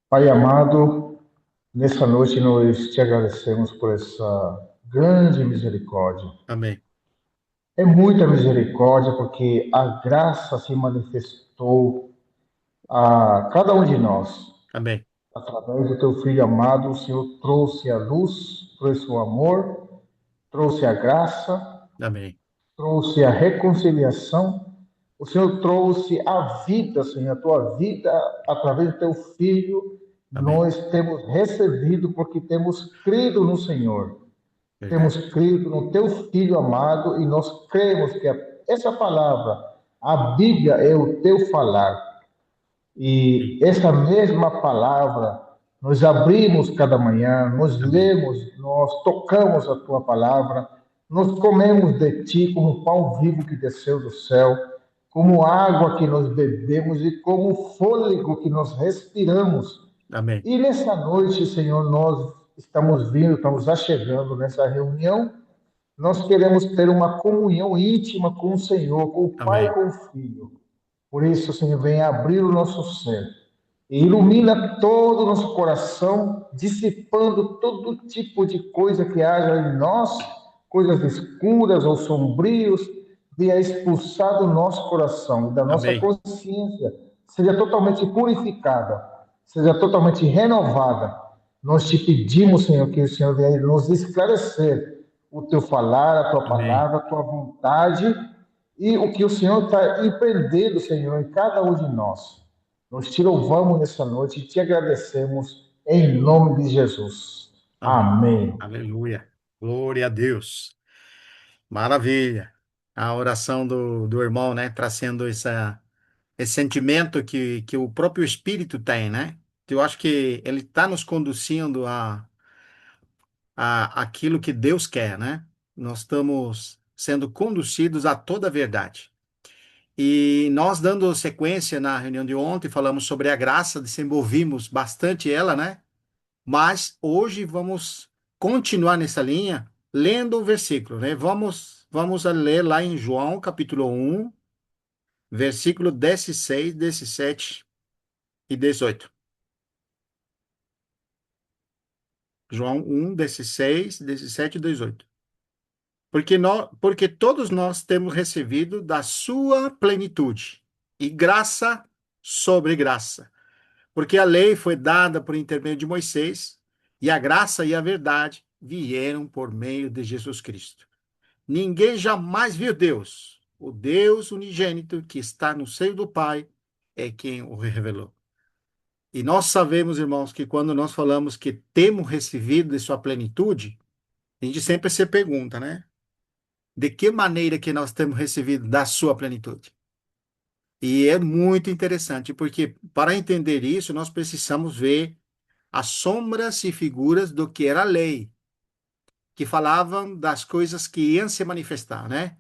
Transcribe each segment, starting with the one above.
Pai amado, nessa noite nós te agradecemos por essa grande misericórdia. Amém. É muita misericórdia porque a graça se manifestou a cada um de nós. Amém. Através do teu Filho amado, o Senhor trouxe a luz, trouxe o amor, trouxe a graça, Amém. trouxe a reconciliação. O Senhor trouxe a vida, Senhor, a tua vida através do teu Filho. Amém. Nós temos recebido porque temos crido no Senhor. Temos Verdade. crido no teu Filho amado e nós cremos que essa palavra, a Bíblia é o teu falar. Amém. E essa mesma palavra, nós abrimos cada manhã, nós Amém. lemos, nós tocamos a tua palavra, nós comemos de ti como pão vivo que desceu do céu, como água que nós bebemos e como fôlego que nós respiramos. Amém. E nessa noite, Senhor, nós estamos vindo, estamos achegando nessa reunião. Nós queremos ter uma comunhão íntima com o Senhor, com o Pai e Amém. com o Filho. Por isso, Senhor, vem abrir o nosso ser e ilumina todo o nosso coração, dissipando todo tipo de coisa que haja em nós, coisas escuras ou sombrios, venha expulsar do nosso coração e da nossa Amém. consciência, seja totalmente purificada, seja totalmente renovada. Nós te pedimos, Senhor, que o Senhor venha nos esclarecer o teu falar, a tua Amém. palavra, a tua vontade e o que o Senhor está empreendendo, Senhor, em cada um de nós. Nós te louvamos nessa noite e te agradecemos em nome de Jesus. Amém. Amém. Aleluia. Glória a Deus. Maravilha. A oração do irmão, né? Trazendo esse sentimento que o próprio Espírito tem, né? Eu acho que ele está nos conduzindo a aquilo que Deus quer, né? Nós estamos sendo conduzidos a toda a verdade. E nós, dando sequência na reunião de ontem, falamos sobre a graça, desenvolvimos bastante ela, né? Mas hoje vamos continuar nessa linha, lendo o versículo, né? Vamos a ler lá em João, capítulo 1, versículo 16, 17 e 18. João 1, 16, 17 e 18. Porque todos nós temos recebido da sua plenitude, e graça sobre graça. Porque a lei foi dada por intermédio de Moisés, e a graça e a verdade vieram por meio de Jesus Cristo. Ninguém jamais viu Deus. O Deus unigênito que está no seio do Pai é quem o revelou. E nós sabemos, irmãos, que quando nós falamos que temos recebido de sua plenitude, a gente sempre se pergunta, né? De que maneira que nós temos recebido da sua plenitude? E é muito interessante, porque para entender isso, nós precisamos ver as sombras e figuras do que era a lei, que falavam das coisas que iam se manifestar, né?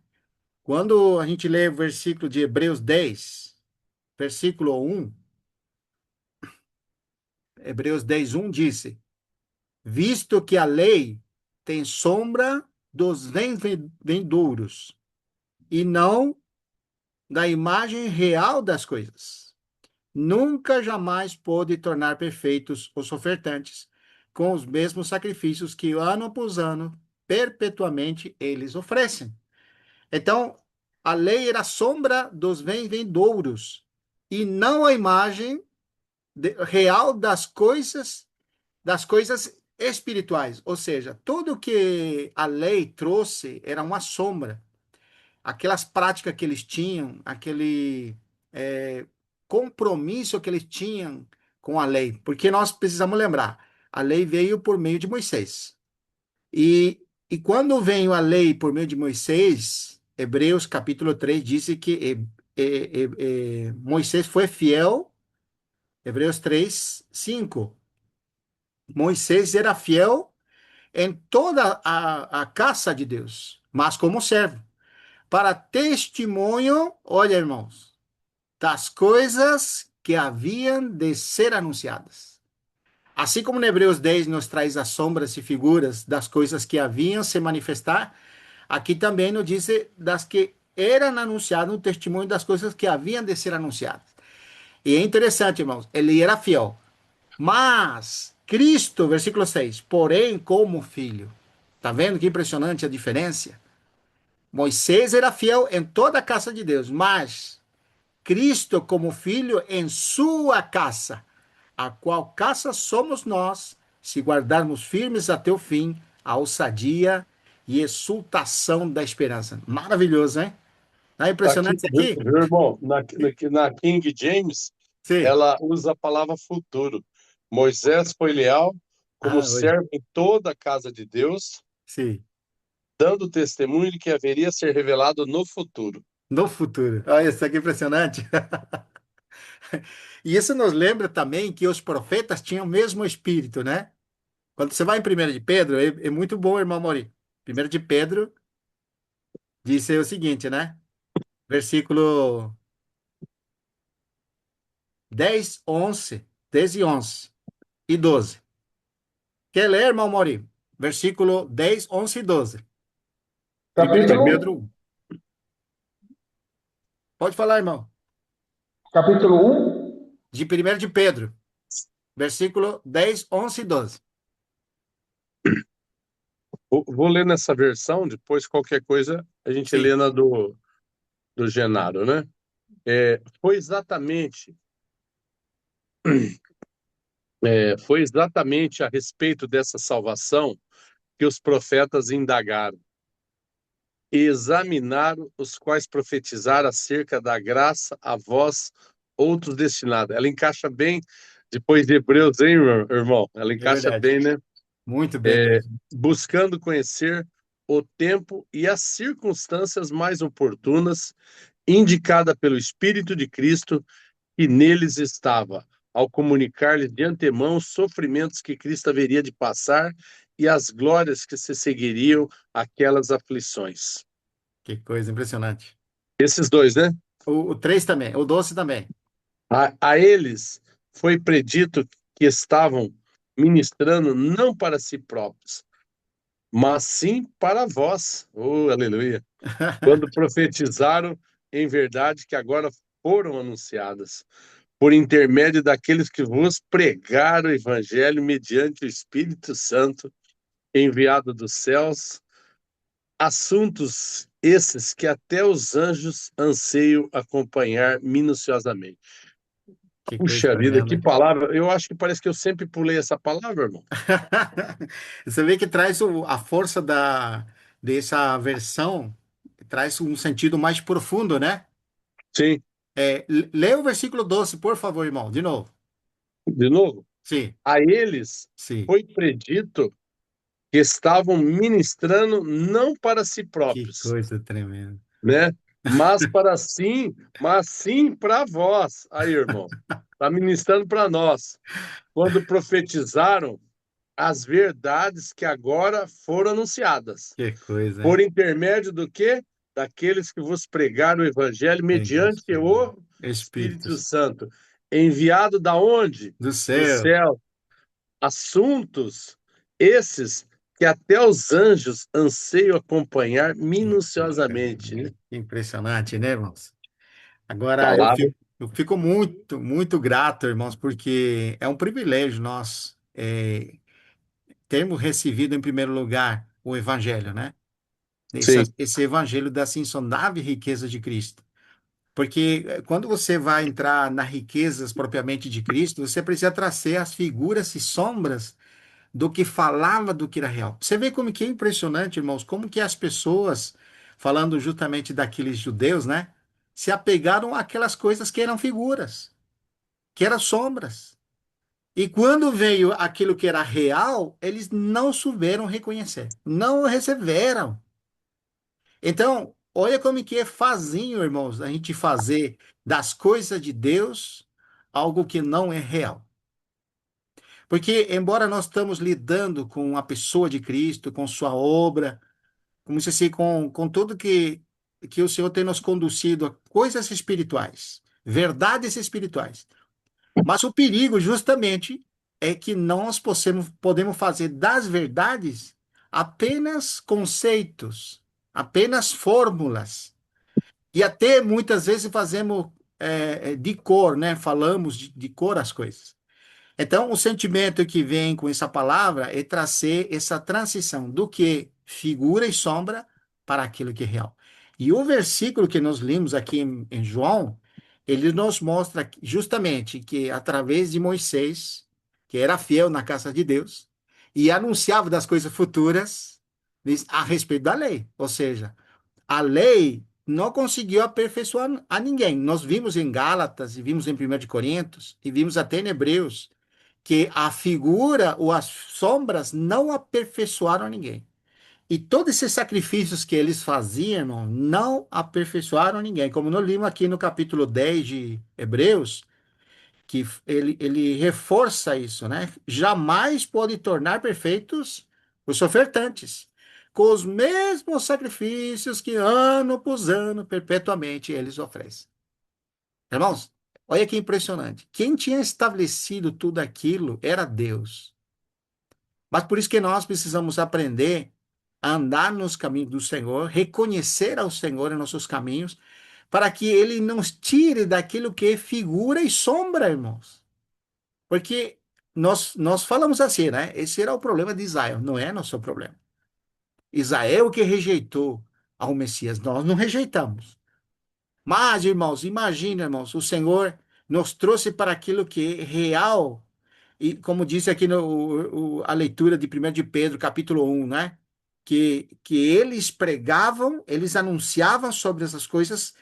Quando a gente lê o versículo de Hebreus 10, versículo 1, Hebreus 10, 1 disse: Visto que a lei tem sombra dos vindouros, e não da imagem real das coisas, nunca jamais pôde tornar perfeitos os ofertantes, com os mesmos sacrifícios que ano após ano, perpetuamente eles oferecem. Então, a lei era a sombra dos vindouros e não a imagem real das coisas espirituais. Ou seja, tudo que a lei trouxe era uma sombra. Aquelas práticas que eles tinham, aquele é, compromisso que eles tinham com a lei. Porque nós precisamos lembrar, a lei veio por meio de Moisés. E quando veio a lei por meio de Moisés, Hebreus capítulo 3 disse que Moisés foi fiel, Hebreus 3, 5. Moisés era fiel em toda a caça de Deus, mas como servo, para testemunho, olha, irmãos, das coisas que haviam de ser anunciadas. Assim como no Hebreus 10 nos traz as sombras e figuras das coisas que haviam se manifestar, aqui também nos diz das que eram anunciadas, no testemunho das coisas que haviam de ser anunciadas. E é interessante, irmãos, ele era fiel. Mas Cristo, versículo 6, porém como filho. Tá vendo que impressionante a diferença? Moisés era fiel em toda a casa de Deus, mas Cristo como filho em sua casa, a qual casa somos nós, se guardarmos firmes até o fim a ousadia e exultação da esperança. Maravilhoso, hein? Tá Aqui, impressionante isso viu, aqui? viu, irmão? Na King James, Sim. ela usa a palavra futuro. Moisés foi leal como Ah, oi. servo em toda a casa de Deus, Sim. dando testemunho de que haveria ser revelado no futuro. No futuro. Olha, isso aqui é impressionante. E isso nos lembra também que os profetas tinham o mesmo espírito, né? Quando você vai em 1 de Pedro, é muito bom, irmão Mori. 1 de Pedro diz o seguinte, né? Versículo 10, 11, 10 e 11 e 12. Quer ler, irmão Mori? Versículo 10, 11 e 12. 1 de Capítulo, Pedro 1. Pode falar, irmão. capítulo um. De 1 de Pedro, versículo 10, 11 e 12. Vou ler nessa versão, depois qualquer coisa a gente Sim, lê na do Genaro, né? Foi exatamente a respeito dessa salvação que os profetas indagaram e examinaram, os quais profetizaram acerca da graça a vós, outros destinados. Ela encaixa bem depois de Hebreus, hein, irmão? Ela é encaixa verdade. bem, né? Muito bem mesmo. Buscando conhecer o tempo e as circunstâncias mais oportunas, indicada pelo Espírito de Cristo, que neles estava, ao comunicar-lhes de antemão os sofrimentos que Cristo haveria de passar e as glórias que se seguiriam àquelas aflições. Que coisa impressionante. Esses dois, né? O 3 também, o 12 também. A eles foi predito que estavam ministrando não para si próprios, mas sim para vós. Oh, aleluia! Quando profetizaram em verdade que agora foram anunciadas, por intermédio daqueles que vos pregaram o evangelho mediante o Espírito Santo, enviado dos céus, assuntos esses que até os anjos anseiam acompanhar minuciosamente. Que coisa Puxa vida, que tremenda. palavra! Eu acho que parece que eu sempre pulei essa palavra, irmão. Você vê que traz a força dessa versão, traz um sentido mais profundo, né? Sim, Lê o versículo 12, por favor, irmão, de novo. de novo. Sim, A eles sim. foi predito que estavam ministrando não para si Que próprios, coisa tremenda. né? Mas sim para vós. Aí, irmão, está ministrando para nós. Quando profetizaram as verdades que agora foram anunciadas, Que coisa, por hein? intermédio do quê? Daqueles que vos pregaram o evangelho mediante o Espírito Espíritos Santo, enviado da onde? do Do céu. céu. Assuntos esses que até os anjos anseiam acompanhar Que coisa minuciosamente, tremenda. né? Que impressionante, né, irmãos? Agora, Palavra. eu fico muito, muito grato, irmãos, porque é um privilégio nós termos recebido, em primeiro lugar, o Evangelho, né? Sim, Esse Evangelho da insondável riqueza de Cristo. Porque quando você vai entrar nas riquezas propriamente de Cristo, você precisa trazer as figuras e sombras do que falava do que era real. Você vê como que é impressionante, irmãos, como que as pessoas, falando justamente daqueles judeus, né, se apegaram àquelas coisas que eram figuras, que eram sombras. E quando veio aquilo que era real, eles não souberam reconhecer, não receberam. Então, olha como que é fazinho, irmãos, a gente fazer das coisas de Deus algo que não é real. Porque, embora nós estamos lidando com a pessoa de Cristo, com sua obra, como se assim, com tudo que o Senhor tem nos conduzido a coisas espirituais, verdades espirituais. Mas o perigo, justamente, é que nós podemos fazer das verdades apenas conceitos, apenas fórmulas. E até muitas vezes fazemos de cor, né? Falamos de cor as coisas. Então, o sentimento que vem com essa palavra é trazer essa transição do que figura e sombra para aquilo que é real. E o versículo que nós lemos aqui em João, ele nos mostra justamente que através de Moisés, que era fiel na casa de Deus, e anunciava das coisas futuras a respeito da lei. Ou seja, a lei não conseguiu aperfeiçoar a ninguém. Nós vimos em Gálatas, e vimos em 1 de Coríntios, e vimos até em Hebreus, que a figura ou as sombras não aperfeiçoaram ninguém. E todos esses sacrifícios que eles faziam, irmão, não aperfeiçoaram ninguém. Como nós lemos aqui no capítulo 10 de Hebreus, que ele reforça isso, né? Jamais pode tornar perfeitos os ofertantes, com os mesmos sacrifícios que ano após ano, perpetuamente, eles oferecem. Irmãos, olha que impressionante. Quem tinha estabelecido tudo aquilo era Deus. Mas por isso que nós precisamos aprender a andar nos caminhos do Senhor, reconhecer ao Senhor em nossos caminhos, para que Ele nos tire daquilo que é figura e sombra, irmãos. Porque nós falamos assim, né? Esse era o problema de Israel, não é nosso problema. Israel que rejeitou ao Messias, nós não rejeitamos. Mas, irmãos, imagina, irmãos, o Senhor nos trouxe para aquilo que é real. E como disse aqui no, a leitura de 1 de Pedro, capítulo 1, né? Que eles pregavam, eles anunciavam sobre essas coisas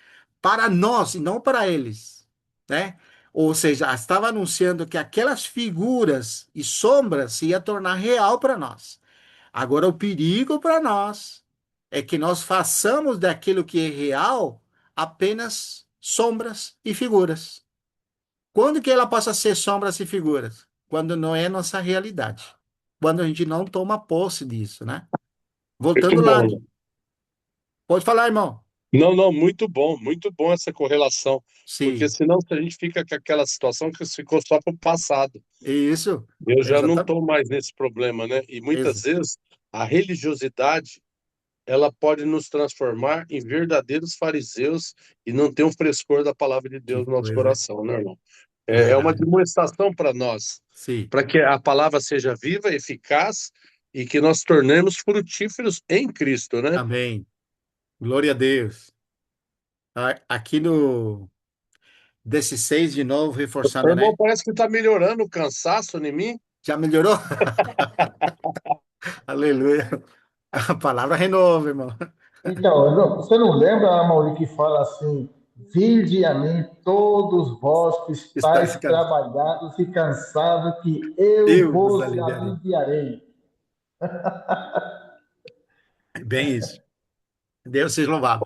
para nós e não para eles, né? Ou seja, estava anunciando que aquelas figuras e sombras se ia tornar real para nós. Agora, o perigo para nós é que nós façamos daquilo que é real apenas sombras e figuras. Quando que ela passa a ser sombras e figuras? Quando não é nossa realidade. Quando a gente não toma posse disso, né? Muito Voltando lá. bom. Pode falar, irmão. Não, não, muito bom essa correlação, porque Sim, senão a gente fica com aquela situação que ficou só para o passado. isso. Eu já não Exatamente. estou mais nesse problema, né? E muitas vezes a religiosidade ela pode nos transformar em verdadeiros fariseus e não ter um frescor da palavra de Que Deus no nosso coisa, hein? coração, né, irmão? É É uma verdade. demonstração para nós, Sim, para que a palavra seja viva, eficaz e que nós tornemos frutíferos em Cristo, né? amém. Glória a Deus. Aqui no 16 de novo, Meu reforçando, irmão, né? parece que está melhorando o cansaço em mim. Já melhorou? Aleluia. A palavra renova, irmão. Então, você não lembra, Mauri, que fala assim: vinde a mim todos vós que Está estáis descansado. trabalhados e cansados, que eu Eu vos vos aliviarei. aliviarei. É bem isso. Deus seja louvado.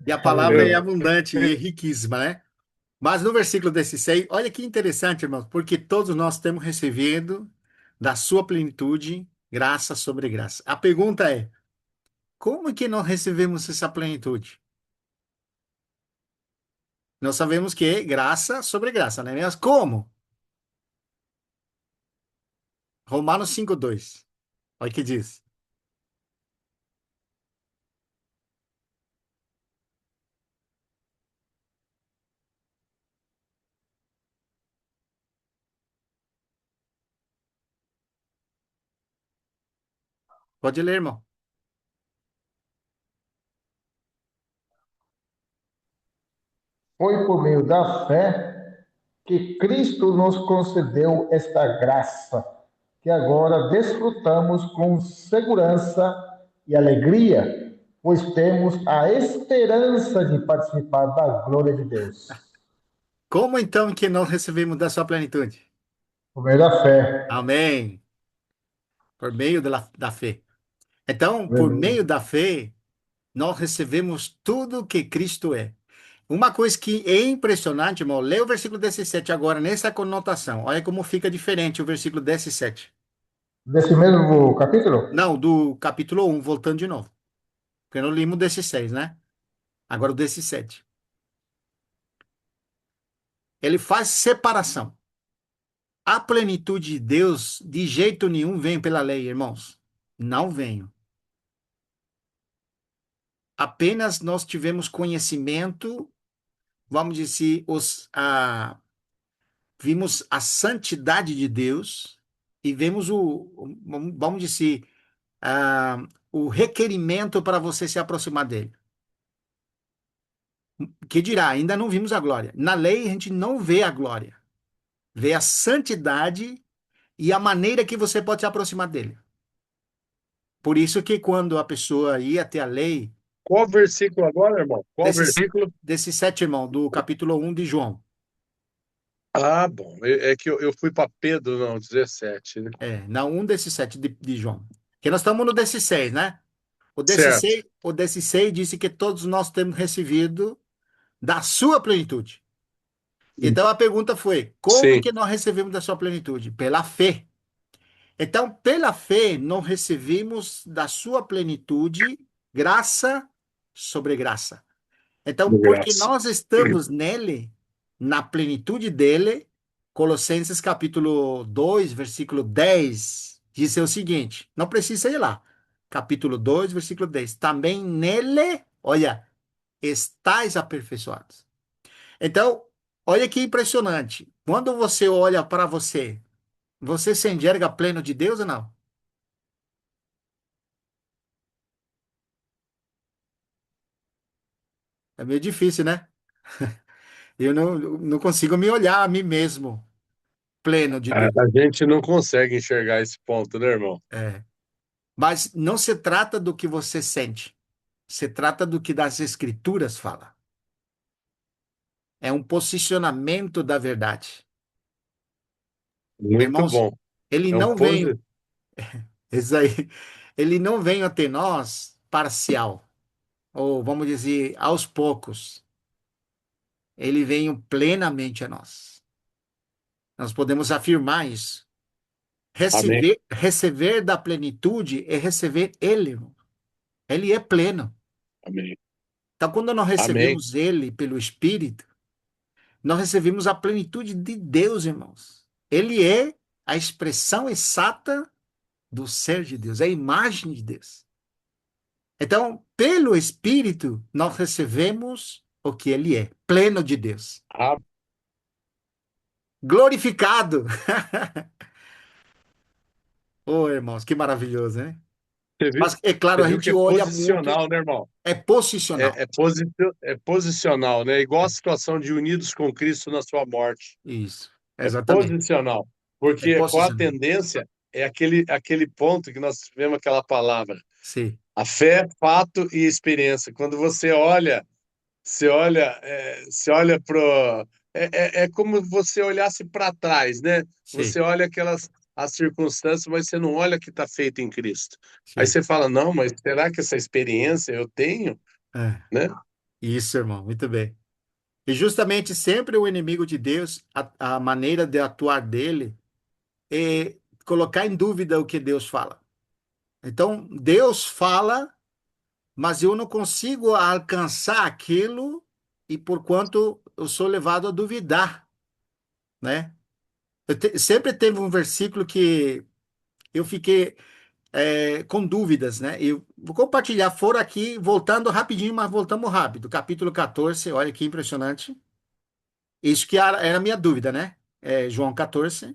E a palavra é Aleluia. abundante e riquíssima, né? Mas no versículo 16, olha que interessante, irmãos, porque todos nós temos recebido da sua plenitude graça sobre graça. A pergunta é: como é que nós recebemos essa plenitude? Nós sabemos que é graça sobre graça, né? Mas como? Romanos 5:2. Olha o que diz. Pode ler, irmão. Foi por meio da fé que Cristo nos concedeu esta graça, que agora desfrutamos com segurança e alegria, pois temos a esperança de participar da glória de Deus. Como então que nós recebemos da sua plenitude? Por meio da fé. Amém. Por meio da fé. Então, por Aleluia. meio da fé, nós recebemos tudo que Cristo é. Uma coisa que é impressionante, irmão, lê o versículo 17 agora, nessa conotação. Olha como fica diferente o versículo 17. Desse mesmo capítulo? Não, do capítulo 1, voltando de novo. Porque nós limos o 16, né? Agora o 17. Ele faz separação. A plenitude de Deus, de jeito nenhum, vem pela lei, irmãos. Não vem. Apenas nós tivemos conhecimento, vamos dizer, vimos a santidade de Deus e vemos vamos dizer, o requerimento para você se aproximar dele. Que dirá, ainda não vimos a glória. Na lei a gente não vê a glória, vê a santidade e a maneira que você pode se aproximar dele. Por isso que quando a pessoa ia até a lei, Qual versículo agora, irmão? Qual desses, versículo? desses sete irmãos, do capítulo 1 de João, Ah, bom. É que eu fui para Pedro, não, 17, né? não, um desses sete de João. Que nós estamos no desses seis, né? Certo. O desses seis disse que todos nós temos recebido da sua plenitude. Então a pergunta foi: como Sim, que nós recebemos da sua plenitude? Pela fé. Então, pela fé, nós recebemos da sua plenitude graça sobre graça. Então, de porque graça. nós estamos nele, na plenitude dele, Colossenses capítulo 2 versículo 10 diz o seguinte: não precisa ir lá. Capítulo 2 versículo 10. Também nele, olha, estáis aperfeiçoados. Então, olha que impressionante. Quando você olha para você, você se enxerga pleno de Deus ou não? É meio difícil, né? Eu não consigo me olhar a mim mesmo pleno de Deus. A gente não consegue enxergar esse ponto, né, irmão? É. Mas não se trata do que você sente, se trata do que das Escrituras fala. É um posicionamento da verdade. Muito Irmãos, bom. ele É um não posi... veio, isso aí, ele não veio até nós parcial, ou vamos dizer, aos poucos. Ele veio plenamente a nós. Nós podemos afirmar isso. Amém. Receber da plenitude é receber ele, irmão. Ele é pleno. Amém. Então, quando nós Amém. recebemos ele pelo Espírito, nós recebemos a plenitude de Deus, irmãos. Ele é a expressão exata do ser de Deus, é a imagem de Deus. Então, pelo Espírito, nós recebemos o que ele é, pleno de Deus. Ah, Glorificado. Oh, irmãos, que maravilhoso, né? Mas, é claro, você a viu que gente é olha muito, posicional, né, irmão? é posicional. É posicional, né? Igual a situação de unidos com Cristo na sua morte. Isso, É exatamente. posicional. É Porque qual a posicional. tendência é aquele ponto que nós tivemos aquela palavra. Sim, A fé, fato e experiência. Quando você olha pro. É como você olhasse para trás, né? sim, Você olha as circunstâncias, mas você não olha o que está feito em Cristo. Aí sim. você fala, não, mas será que essa experiência eu tenho, É. né? Isso, irmão, muito bem. E justamente sempre o inimigo de Deus, a maneira de atuar dele é colocar em dúvida o que Deus fala. Então, Deus fala, mas eu não consigo alcançar aquilo e porquanto eu sou levado a duvidar, né? Sempre teve um versículo que eu fiquei com dúvidas, né? Eu vou compartilhar, for aqui, voltando rapidinho, mas voltamos rápido. Capítulo 14, olha que impressionante. Isso que era a minha dúvida, né? João 14,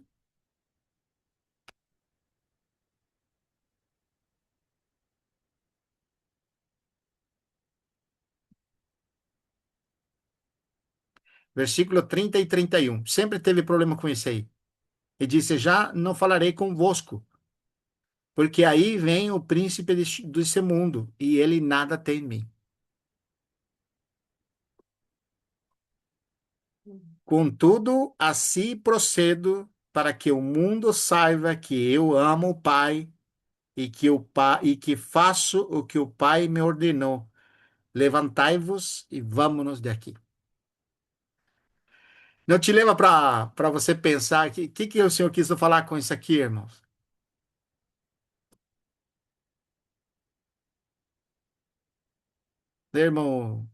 versículo 30 e 31. Sempre teve problema com isso aí. E disse: Já não falarei convosco, porque aí vem o príncipe desse mundo, e ele nada tem em mim. Contudo, assim procedo para que o mundo saiba que eu amo o Pai e que faço o que o Pai me ordenou. Levantai-vos e vamos-nos daqui. Não te leva para você pensar que o Senhor quis falar com isso aqui, irmãos? Né, irmão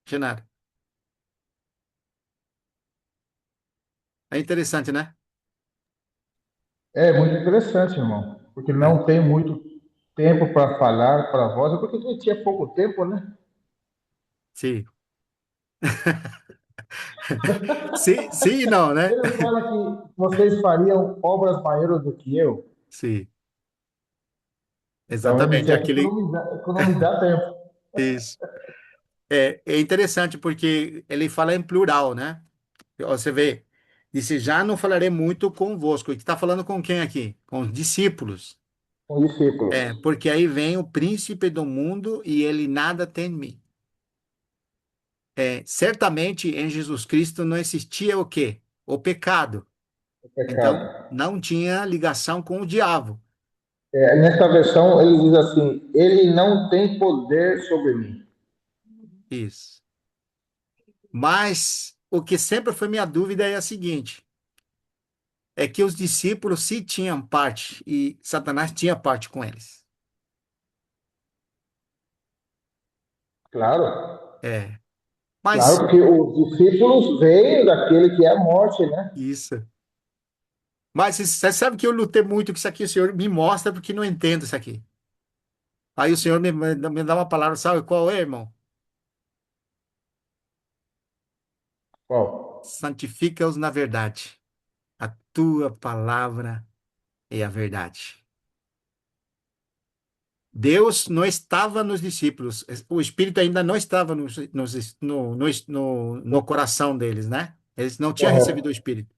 Genaro? É interessante, né? É muito interessante, irmão, porque É, não tem muito tempo para falar para vós, é porque a gente tinha pouco tempo, né? sim. Sim, sim e não, né? Ele fala que vocês fariam obras maiores do que eu. Sim, Então ele exatamente. quer Aquele, economizar tempo. isso. É interessante porque ele fala em plural, né? Você vê, disse, já não falarei muito convosco. E está falando com quem aqui? Com os discípulos. Com discípulos. Porque aí vem o príncipe do mundo e ele nada tem em mim. Certamente em Jesus Cristo não existia o quê? O pecado. O Então, pecado. não tinha ligação com o diabo. Nessa versão ele diz assim: Ele não tem poder sobre mim. Isso. Mas o que sempre foi minha dúvida é a seguinte: é que os discípulos se tinham parte e Satanás tinha parte com eles. Claro, É. claro, Mas porque os discípulos veem daquele que é a morte, né? isso. Mas você sabe que eu lutei muito com isso aqui, o Senhor me mostra porque não entendo isso aqui. Aí o Senhor me dá uma palavra, sabe qual é, irmão? Qual? Santifica-os na verdade. A tua palavra é a verdade. Deus não estava nos discípulos, o Espírito ainda não estava no coração deles, né? Eles não tinham recebido o Correto. Espírito.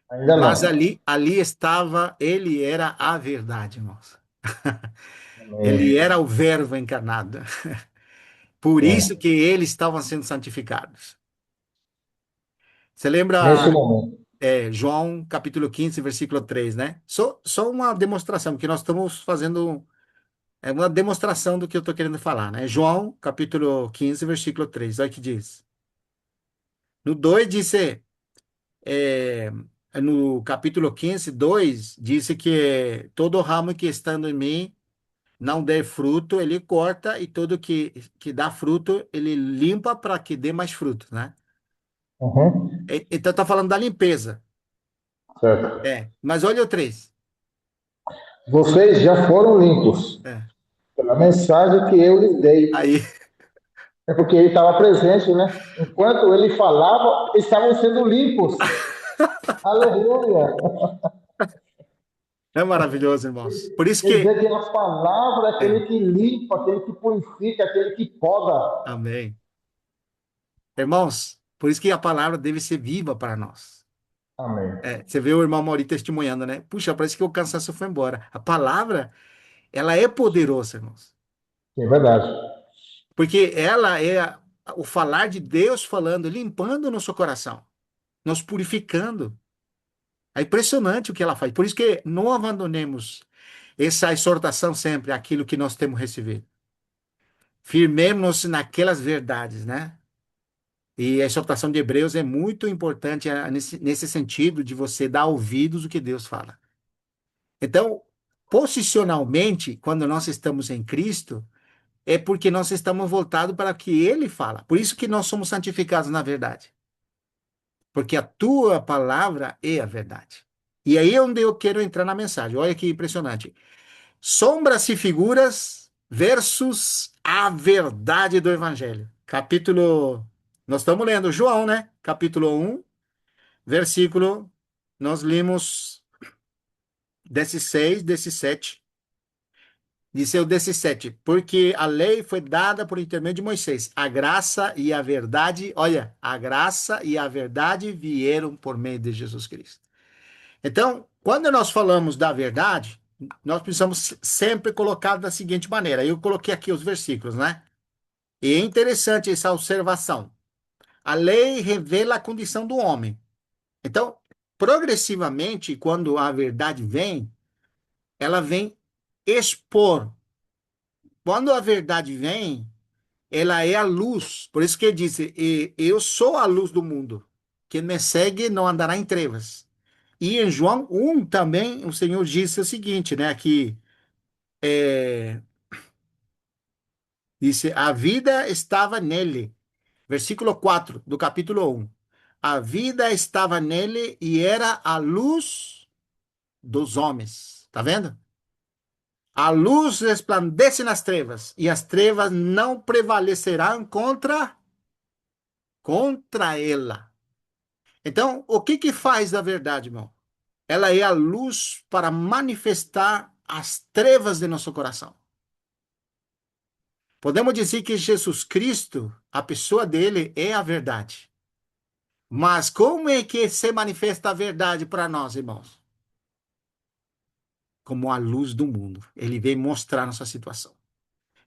Ainda Mas não. ali estava, ele era a verdade, irmãos. Ele Amém. era o Verbo encarnado. Por isso Sim. que eles estavam sendo santificados. Você Nesse lembra, momento. João capítulo 15, versículo 3, né? Só uma demonstração, que nós estamos fazendo uma demonstração do que eu estou querendo falar, né? João capítulo 15, versículo 3, olha o que diz. No 2 disse, é, no capítulo 15, 2, disse que todo ramo que estando em mim não der fruto, ele corta, e todo que dá fruto, ele limpa para que dê mais fruto, né? Uhum. Então está falando da limpeza. Certo. Mas olha o 3. Vocês já foram limpos pela mensagem que eu lhes dei. Aí, É porque ele estava presente, né? Enquanto ele falava, eles estavam sendo limpos. Aleluia! é maravilhoso, irmãos. Por isso Quer que, dizer que a palavra é é, aquele que limpa, aquele que purifica, aquele que poda. amém. Irmãos, por isso que a palavra deve ser viva para nós. Amém. Você vê o irmão Mauri testemunhando, né? Puxa, parece que o cansaço foi embora. A palavra, ela é poderosa, irmãos. É verdade. Porque ela é o falar de Deus falando, limpando o nosso coração, nos purificando. É impressionante o que ela faz. Por isso que não abandonemos essa exortação sempre, aquilo que nós temos recebido. Firmemos-nos naquelas verdades, né? E a exortação de Hebreus é muito importante nesse sentido de você dar ouvidos ao que Deus fala. Então, posicionalmente, quando nós estamos em Cristo, é porque nós estamos voltados para o que Ele fala. Por isso que nós somos santificados na verdade. Porque a tua palavra é a verdade. E aí é onde eu quero entrar na mensagem. Olha que impressionante. Sombras e figuras versus a verdade do Evangelho. Capítulo. Nós estamos lendo João, né? Capítulo 1, versículo. Nós limos desse 6, desse 7. Disse o desse 7. Porque a lei foi dada por intermédio de Moisés. A graça e a verdade, olha, a graça e a verdade vieram por meio de Jesus Cristo. Então, quando nós falamos da verdade, nós precisamos sempre colocar da seguinte maneira. Eu coloquei aqui os versículos, né? E é interessante essa observação. A lei revela a condição do homem. Então, progressivamente, quando a verdade vem, ela vem expor. Quando a verdade vem, ela é a luz. Por isso que ele disse: Eu sou a luz do mundo. Quem me segue não andará em trevas. E em João 1 também, o Senhor disse o seguinte, né? Que disse: A vida estava nele. Versículo 4 do capítulo 1. A vida estava nele e era a luz dos homens. Tá vendo? A luz resplandece nas trevas e as trevas não prevalecerão contra ela. Então, o que que faz a verdade, irmão? Ela é a luz para manifestar as trevas de nosso coração. Podemos dizer que Jesus Cristo, a pessoa dele, é a verdade. Mas como é que se manifesta a verdade para nós, irmãos? Como a luz do mundo. Ele vem mostrar nossa situação.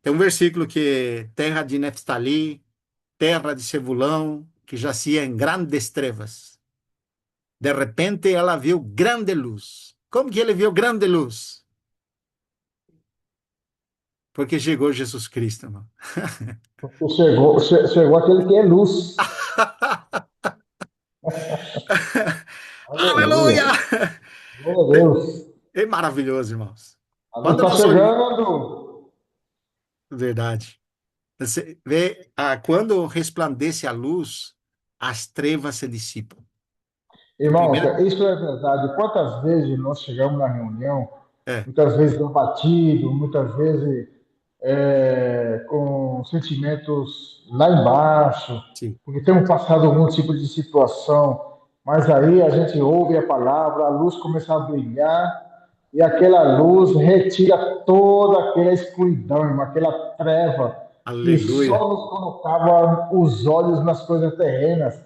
Tem um versículo que terra de Neftali, terra de Zebulão, que jazia em grandes trevas. De repente ela viu grande luz. Como que ele viu grande luz? Porque chegou Jesus Cristo, irmão. Porque chegou aquele que é luz. Aleluia. Aleluia! Glória a Deus. É maravilhoso, irmãos. A luz Quando está nós olhamos, chegando. verdade. Você vê, quando resplandece a luz, as trevas se dissipam. A Irmãos, primeira, isso é verdade. Quantas vezes nós chegamos na reunião, é, muitas vezes abatido, muitas vezes com sentimentos lá embaixo, sim, porque temos passado algum tipo de situação, mas aí a gente ouve a palavra, a luz começa a brilhar e aquela luz retira toda aquela escuridão, irmão, aquela treva que aleluia, só nos colocava os olhos nas coisas terrenas.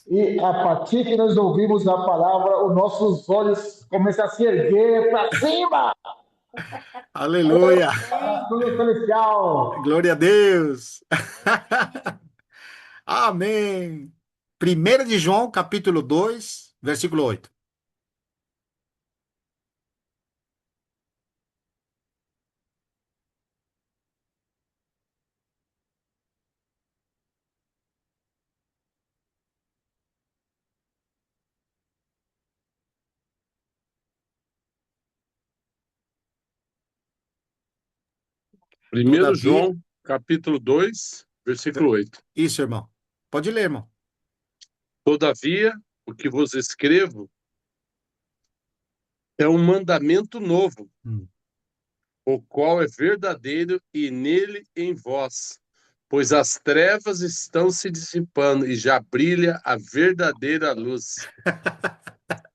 E a partir que nós ouvimos a palavra, os nossos olhos começam a se erguer para cima. aleluia, Tudo celestial. glória a Deus. Amém. 1 de João, capítulo 2, versículo 8. Primeiro Todavia, João, capítulo 2, versículo 8. isso, irmão. Pode ler, irmão. Todavia, o que vos escrevo é um mandamento novo, Hum. o qual é verdadeiro e nele em vós, pois as trevas estão se dissipando e já brilha a verdadeira luz.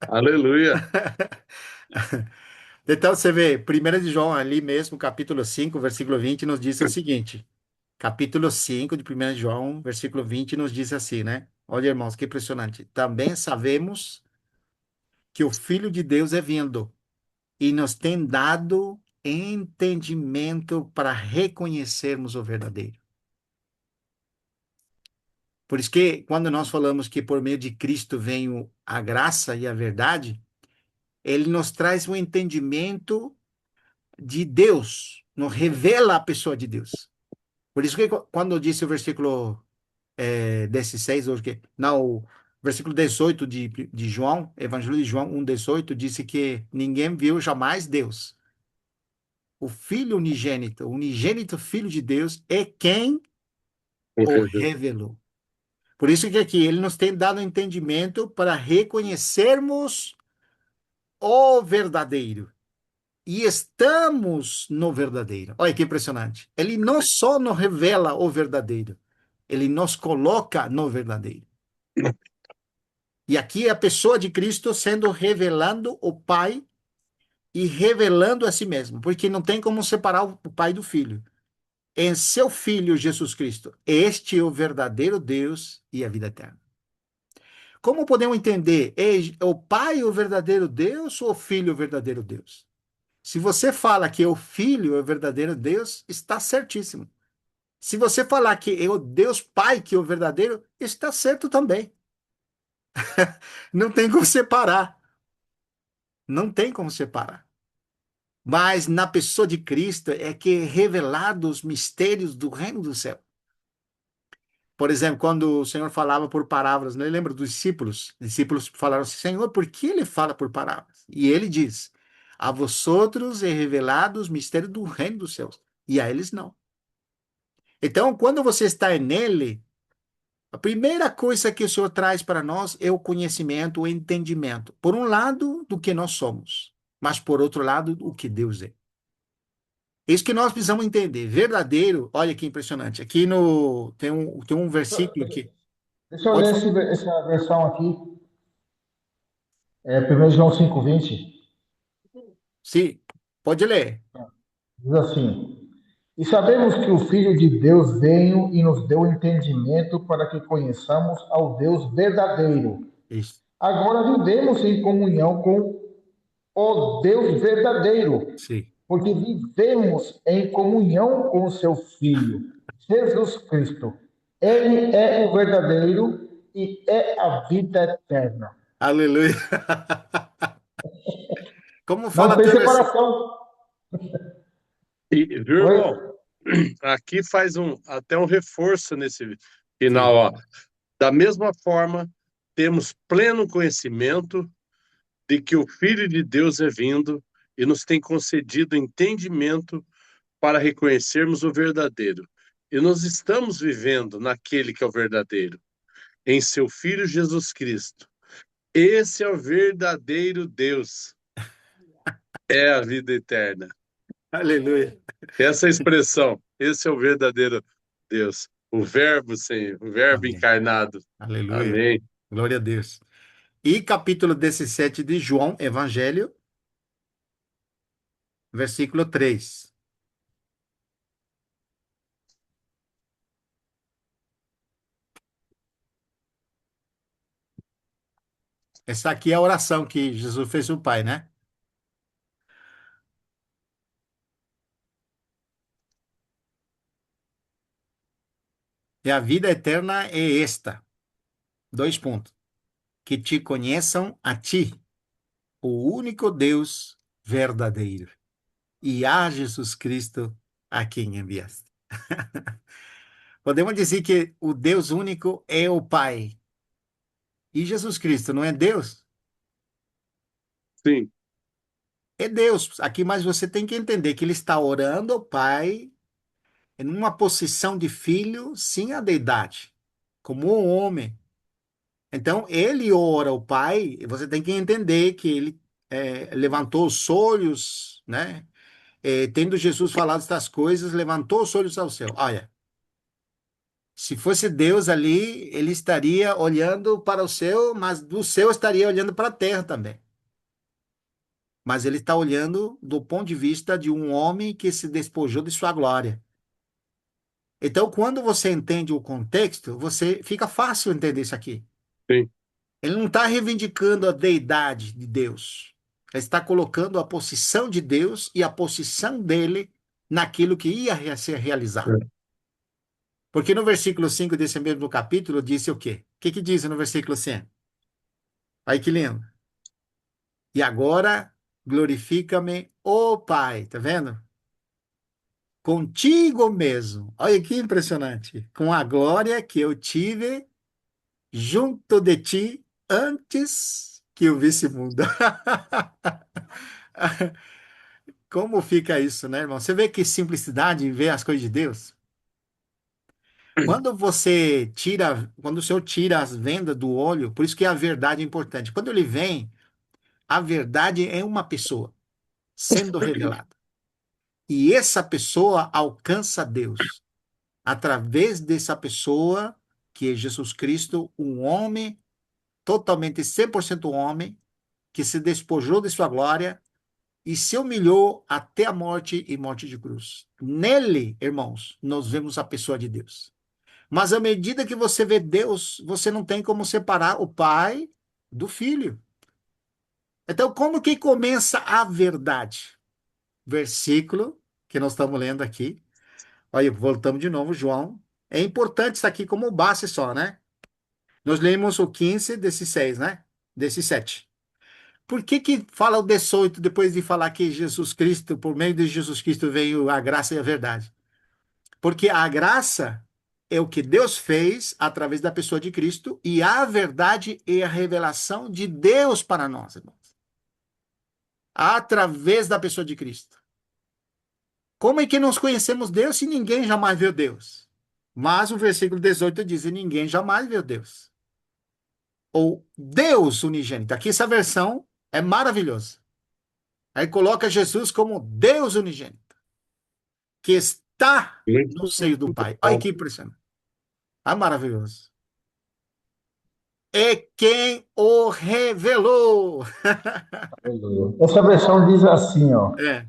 Aleluia. Então você vê, 1 de João, ali mesmo, capítulo 5, versículo 20, nos diz o seguinte. Capítulo 5 de 1 de João, versículo 20, nos diz assim, né? Olha, irmãos, que impressionante. Também sabemos que o Filho de Deus é vindo e nos tem dado entendimento para reconhecermos o verdadeiro. Por isso que, quando nós falamos que por meio de Cristo vem a graça e a verdade, ele nos traz um entendimento de Deus, nos revela a pessoa de Deus. Por isso que quando eu disse o versículo 16, hoje que, não, o versículo 18 de João, Evangelho de João 1,18, disse que ninguém viu jamais Deus. O Filho unigênito, o unigênito Filho de Deus é quem o revelou. Por isso que aqui ele nos tem dado entendimento para reconhecermos o verdadeiro. E estamos no verdadeiro. Olha que impressionante. Ele não só nos revela o verdadeiro, ele nos coloca no verdadeiro. E aqui é a pessoa de Cristo sendo revelando o Pai e revelando a si mesmo, porque não tem como separar o Pai do Filho. Em seu Filho Jesus Cristo, este é o verdadeiro Deus e a vida eterna. Como podemos entender? É o Pai o verdadeiro Deus ou o Filho o verdadeiro Deus? Se você fala que o Filho é o verdadeiro Deus, está certíssimo. Se você falar que é o Deus Pai que é o verdadeiro, está certo também. Não tem como separar. Não tem como separar. Mas na pessoa de Cristo é que é revelado os mistérios do reino do céu. Por exemplo, quando o Senhor falava por palavras, né? Lembra dos discípulos? Os discípulos falaram assim, Senhor, por que ele fala por palavras? E ele diz, a vosotros é revelado os mistérios do reino dos céus, e a eles não. Então, quando você está nele, a primeira coisa que o Senhor traz para nós é o conhecimento, o entendimento. Por um lado, do que nós somos, mas por outro lado, o que Deus é. Isso que nós precisamos entender. Verdadeiro, olha que impressionante. Aqui no tem um versículo que Deixa eu pode ler falar. essa versão aqui. É 1 João 5,20 Sim, pode ler. diz assim: E sabemos que o Filho de Deus veio e nos deu entendimento para que conheçamos ao Deus verdadeiro. Isso. Agora vivemos em comunhão com o Deus verdadeiro, Sim. porque vivemos em comunhão com o seu Filho, Jesus Cristo. Ele é o verdadeiro e é a vida eterna. Aleluia. Como Não fala tem teu versículo? separação. E, viu, Oi? irmão? Aqui faz até um reforço nesse final, Sim. ó. Da mesma forma, temos pleno conhecimento de que o Filho de Deus é vindo e nos tem concedido entendimento para reconhecermos o verdadeiro. E nós estamos vivendo naquele que é o verdadeiro, em seu Filho Jesus Cristo. Esse é o verdadeiro Deus, é a vida eterna. Aleluia. Essa expressão, esse é o verdadeiro Deus, o Verbo, Senhor, o Verbo Amém. encarnado. Aleluia. Amém. Glória a Deus. E capítulo 17 de João, Evangelho, versículo 3. Essa aqui é a oração que Jesus fez ao Pai, né? E a vida eterna é esta. Dois pontos. Que te conheçam a ti, o único Deus verdadeiro, e a Jesus Cristo a quem enviaste. Podemos dizer que o Deus único é o Pai. E Jesus Cristo não é Deus? Sim, É Deus. Aqui, mas você tem que entender que ele está orando ao Pai em uma posição de filho, sem a deidade, como um homem. Então, ele ora ao Pai, e você tem que entender que ele levantou os olhos, né? Tendo Jesus falado estas coisas, levantou os olhos ao céu. Olha, se fosse Deus ali, ele estaria olhando para o céu, mas do céu estaria olhando para a terra também. Mas ele está olhando do ponto de vista de um homem que se despojou de sua glória. Então, quando você entende o contexto, você fica fácil entender isso aqui. sim. Ele não está reivindicando a deidade de Deus. Ele está colocando a posição de Deus e a posição dele naquilo que ia ser realizado. Porque no versículo 5 desse mesmo capítulo disse o quê? O que que diz no versículo 5? Aí que lindo. E agora glorifica-me, ó Pai, tá vendo? Contigo mesmo. Olha que impressionante. Com a glória que eu tive junto de ti antes que eu visse o mundo. Como fica isso, né, irmão? Você vê que simplicidade em ver as coisas de Deus? Quando o Senhor tira as vendas do olho, por isso que a verdade é importante. Quando ele vem, a verdade é uma pessoa sendo revelada. E essa pessoa alcança Deus através dessa pessoa, que é Jesus Cristo, um homem, totalmente 100% homem, que se despojou de sua glória e se humilhou até a morte e morte de cruz. Nele, irmãos, nós vemos a pessoa de Deus. Mas à medida que você vê Deus, você não tem como separar o Pai do Filho. Então, como que começa a verdade? Versículo que nós estamos lendo aqui. Olha, voltamos de novo, João. É importante isso aqui como base só, né? Nós lemos o 15 desses 6, né? Desses 7. Por que que fala o 18 depois de falar que Jesus Cristo, por meio de Jesus Cristo, veio a graça e a verdade? Porque a graça é o que Deus fez através da pessoa de Cristo e a verdade é a revelação de Deus para nós, irmãos. Através da pessoa de Cristo. Como é que nós conhecemos Deus se ninguém jamais viu Deus? Mas o versículo 18 diz: e ninguém jamais viu Deus. Ou Deus unigênito. Aqui essa versão é maravilhosa. Aí coloca Jesus como Deus unigênito, que está no Muito seio do Pai. Olha bom. que impressionante. É maravilhoso. é quem o revelou. Essa versão diz assim, ó: É,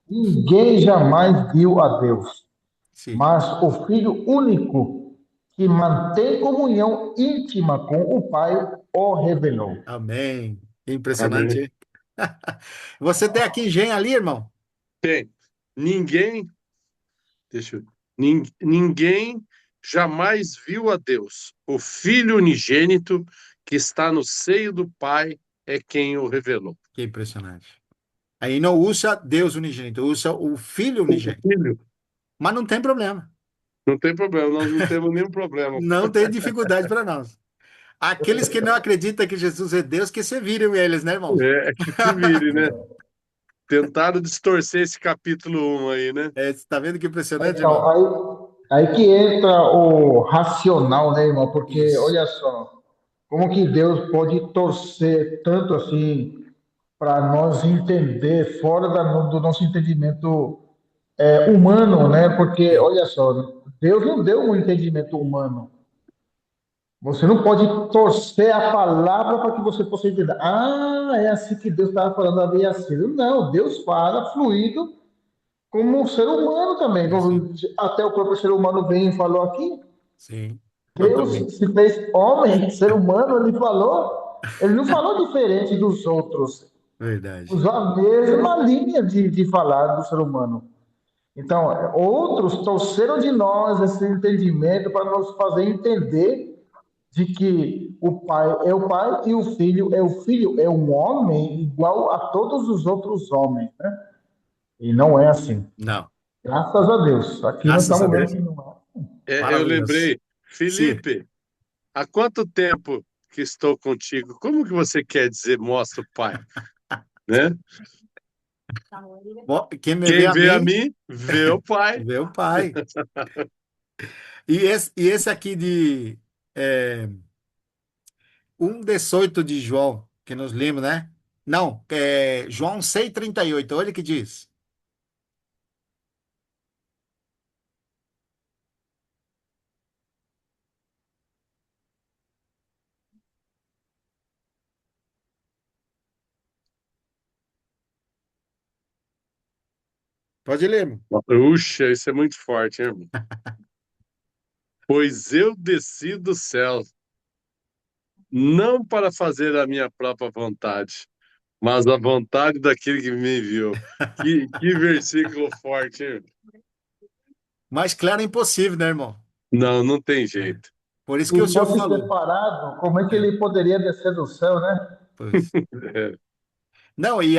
ninguém jamais viu a Deus, sim. mas o Filho único que mantém comunhão íntima com o Pai o revelou. Amém. Impressionante, Amém. hein? Você tem aqui engenho ali, irmão? Bem, ninguém, deixa eu, ninguém jamais viu a Deus. O Filho unigênito que está no seio do Pai é quem o revelou. Que impressionante. Aí não usa Deus unigênito, usa o Filho O unigênito. Filho, Mas não tem problema. não tem problema, nós não temos nenhum problema. Não tem dificuldade para nós. Aqueles que não acreditam que Jesus é Deus, que se virem eles, né, irmão? É que se vire, né? Tentaram distorcer esse capítulo 1 aí, né? É, você tá vendo que impressionante, Então, irmão? aí que entra o racional, né, irmão? Porque, Isso. olha só, como que Deus pode torcer tanto assim para nós entender fora do nosso entendimento humano, né? Porque, Sim. olha só, Deus não deu um entendimento humano. Você não pode torcer a palavra para que você possa entender. Ah, é assim que Deus estava falando ali assim. Não, Deus fala fluido como um ser humano também. Isso. Como até o próprio ser humano veio e falou aqui. Sim, Deus totalmente. se fez homem, ser humano, ele falou. Ele não falou diferente dos outros. Verdade. Usou a mesma linha de falar do ser humano. Então, outros torceram de nós esse entendimento para nos fazer entender de que o pai é o pai e o filho é um homem igual a todos os outros homens, né? E não é assim. Não. Graças a Deus. Aqui nós Graças a estamos vendo Deus. que não Eu Maravilhoso. lembrei, Sim. Felipe, há quanto tempo que estou contigo? Como que você quer dizer mostra o Pai, né? Bom, quem me vê Quem a vê a mim, mim, vê o Pai. vê o Pai. E esse aqui de é, 1,18 de João, que nos lemos, né? Não, é João 6,38. Olha o que diz. Pode ler, irmão. Puxa, isso é muito forte, hein, irmão? Pois eu desci do céu, não para fazer a minha própria vontade, mas a vontade daquele que me enviou. Que versículo forte, hein? Mais claro é impossível, né, irmão? Não, não tem É. jeito. Por isso que o Se senhor fosse falou. separado, como é que É, ele poderia descer do céu, né? pois. É. Não, e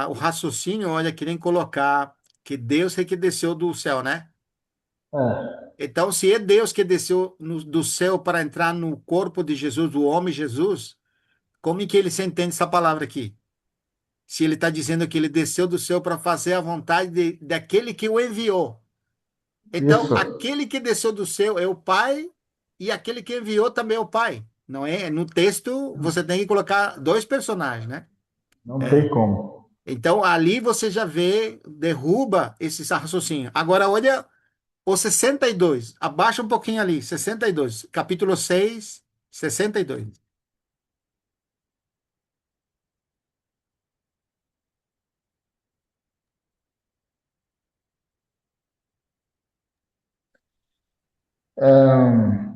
o raciocínio, olha, querem colocar que Deus é que desceu do céu, né? É, Então, se é Deus que desceu do céu para entrar no corpo de Jesus, o homem Jesus, como é que ele se entende essa palavra aqui? Se ele está dizendo que ele desceu do céu para fazer a vontade daquele que o enviou. Então, isso. aquele que desceu do céu é o Pai e aquele que enviou também é o Pai. Não é? No texto, você tem que colocar dois personagens, né? Não tem É. como. Então, ali você já vê, derruba esse raciocínio. Agora, olha o 62. Abaixa um pouquinho ali, 62. Capítulo 6, 62.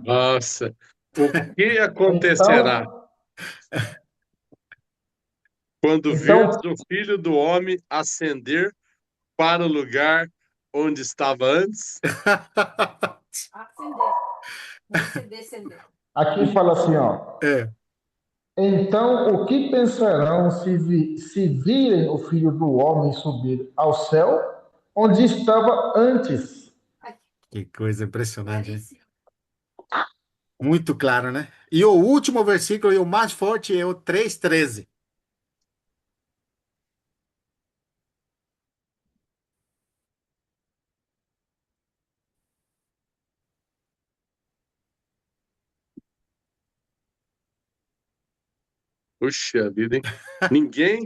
Nossa, o que acontecerá Então, quando então, virdes o Filho do Homem ascender para o lugar onde estava antes? Acender, não ser descender. aqui fala assim, ó. É. Então, o que pensarão se virem o Filho do Homem subir ao céu, onde estava antes? Que coisa impressionante, hein? Claríssimo. Muito claro, né? E o último versículo, e o mais forte, é o 3:13. Puxa vida, hein? Ninguém,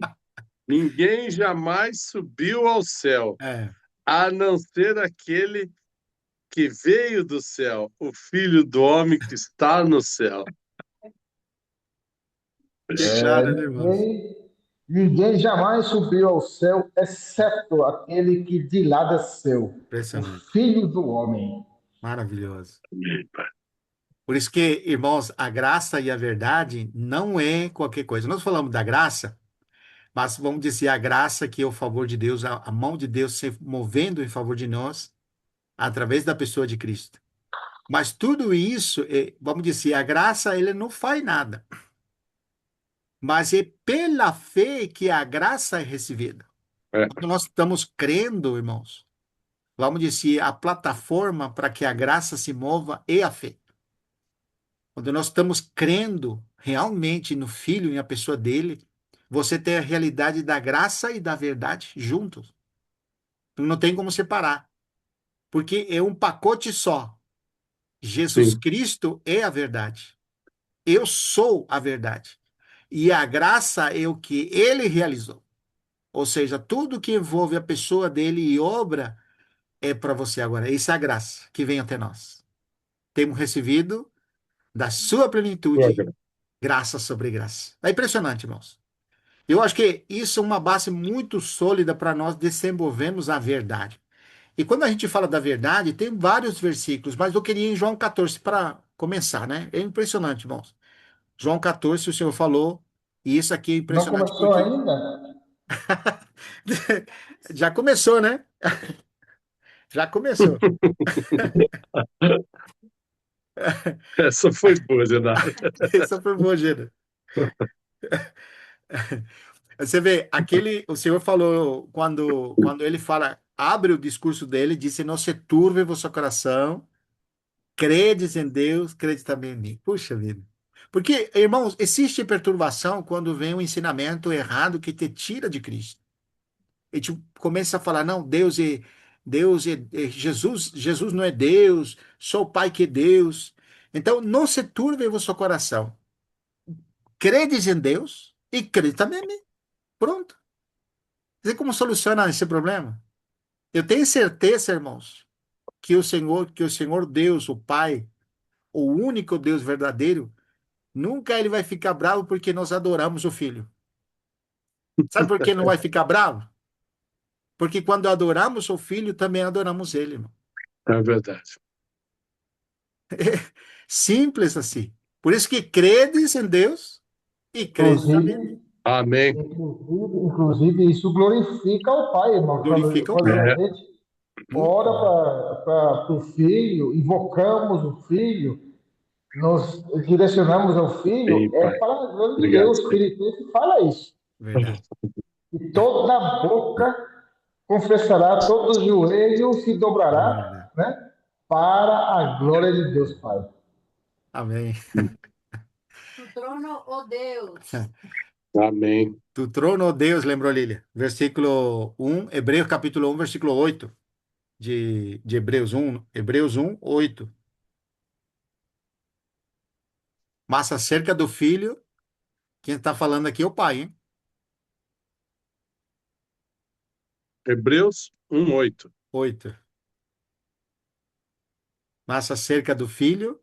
ninguém jamais subiu ao céu, É. a não ser aquele que veio do céu, o Filho do Homem que está no céu. Que claro, né, irmãos? Ninguém jamais subiu ao céu, exceto aquele que de lá desceu, o Impressionante. Filho do Homem. Maravilhoso. Amém, Pai. Por isso que, irmãos, a graça e a verdade não é qualquer coisa. Nós falamos da graça, mas vamos dizer a graça que é o favor de Deus, a mão de Deus se movendo em favor de nós através da pessoa de Cristo. Mas tudo isso, vamos dizer, a graça, ele não faz nada. Mas é pela fé que a graça é recebida. É, Quando nós estamos crendo, irmãos, vamos dizer, a plataforma para que a graça se mova é a fé. Quando nós estamos crendo realmente no Filho e na pessoa dele, você tem a realidade da graça e da verdade juntos. Não tem como separar, porque é um pacote só. Jesus sim, Cristo é a verdade. Eu sou a verdade. E a graça é o que ele realizou. Ou seja, tudo que envolve a pessoa dele e obra é para você agora. Essa é a graça que vem até nós. Temos recebido da sua tua plenitude graça. graça sobre graça. É impressionante, irmãos. Eu acho que isso é uma base muito sólida para nós desenvolvermos a verdade. E quando a gente fala da verdade, tem vários versículos, mas eu queria ir em João 14 para começar, né? É impressionante, irmãos. João 14, o Senhor falou, e isso aqui é Não impressionante começou porque ainda? já começou, né? Já começou. Essa foi boa, Leonardo. Essa foi boa, Gina. Você vê, o Senhor falou, quando ele fala, abre o discurso dele, disse, não se turve vosso coração, credes em Deus, credes também em mim. Puxa vida. Porque, irmãos, existe perturbação quando vem um ensinamento errado que te tira de Cristo. E tipo, começa a falar, não, Jesus não é Deus, só o Pai que é Deus. Então, não se turve vosso coração. Credes em Deus e credes também em mim. Pronto. Você como soluciona esse problema? Eu tenho certeza, irmãos, que o Senhor Deus, o Pai, o único Deus verdadeiro, nunca ele vai ficar bravo porque nós adoramos o Filho. Sabe por que não vai ficar bravo? Porque quando adoramos o Filho, também adoramos ele, irmão. É verdade. Simples assim. Por isso que credes em Deus e credes também em Inclusive, mim. Amém. inclusive, isso glorifica o Pai, irmão. Quando, Glorifica o quando Pai. a gente Muito bom. ora para o Filho, invocamos o Filho, nos direcionamos ao Filho, Sim, é Pai. para a glória de Obrigado, Deus. Pai. Filipenses fala isso. Verdade. E toda boca confessará, todo joelho se dobrará, Verdade. né? Para a glória de Deus, Pai. Amém. Do trono, ó Deus. Amém. Do trono, ó Deus, lembrou Lília. Versículo 1, Hebreus capítulo 1, versículo 8 de Hebreus 1, 8. Mas acerca do filho, quem está falando aqui é o pai, hein? Hebreus 1:8. 8. Mas acerca do filho,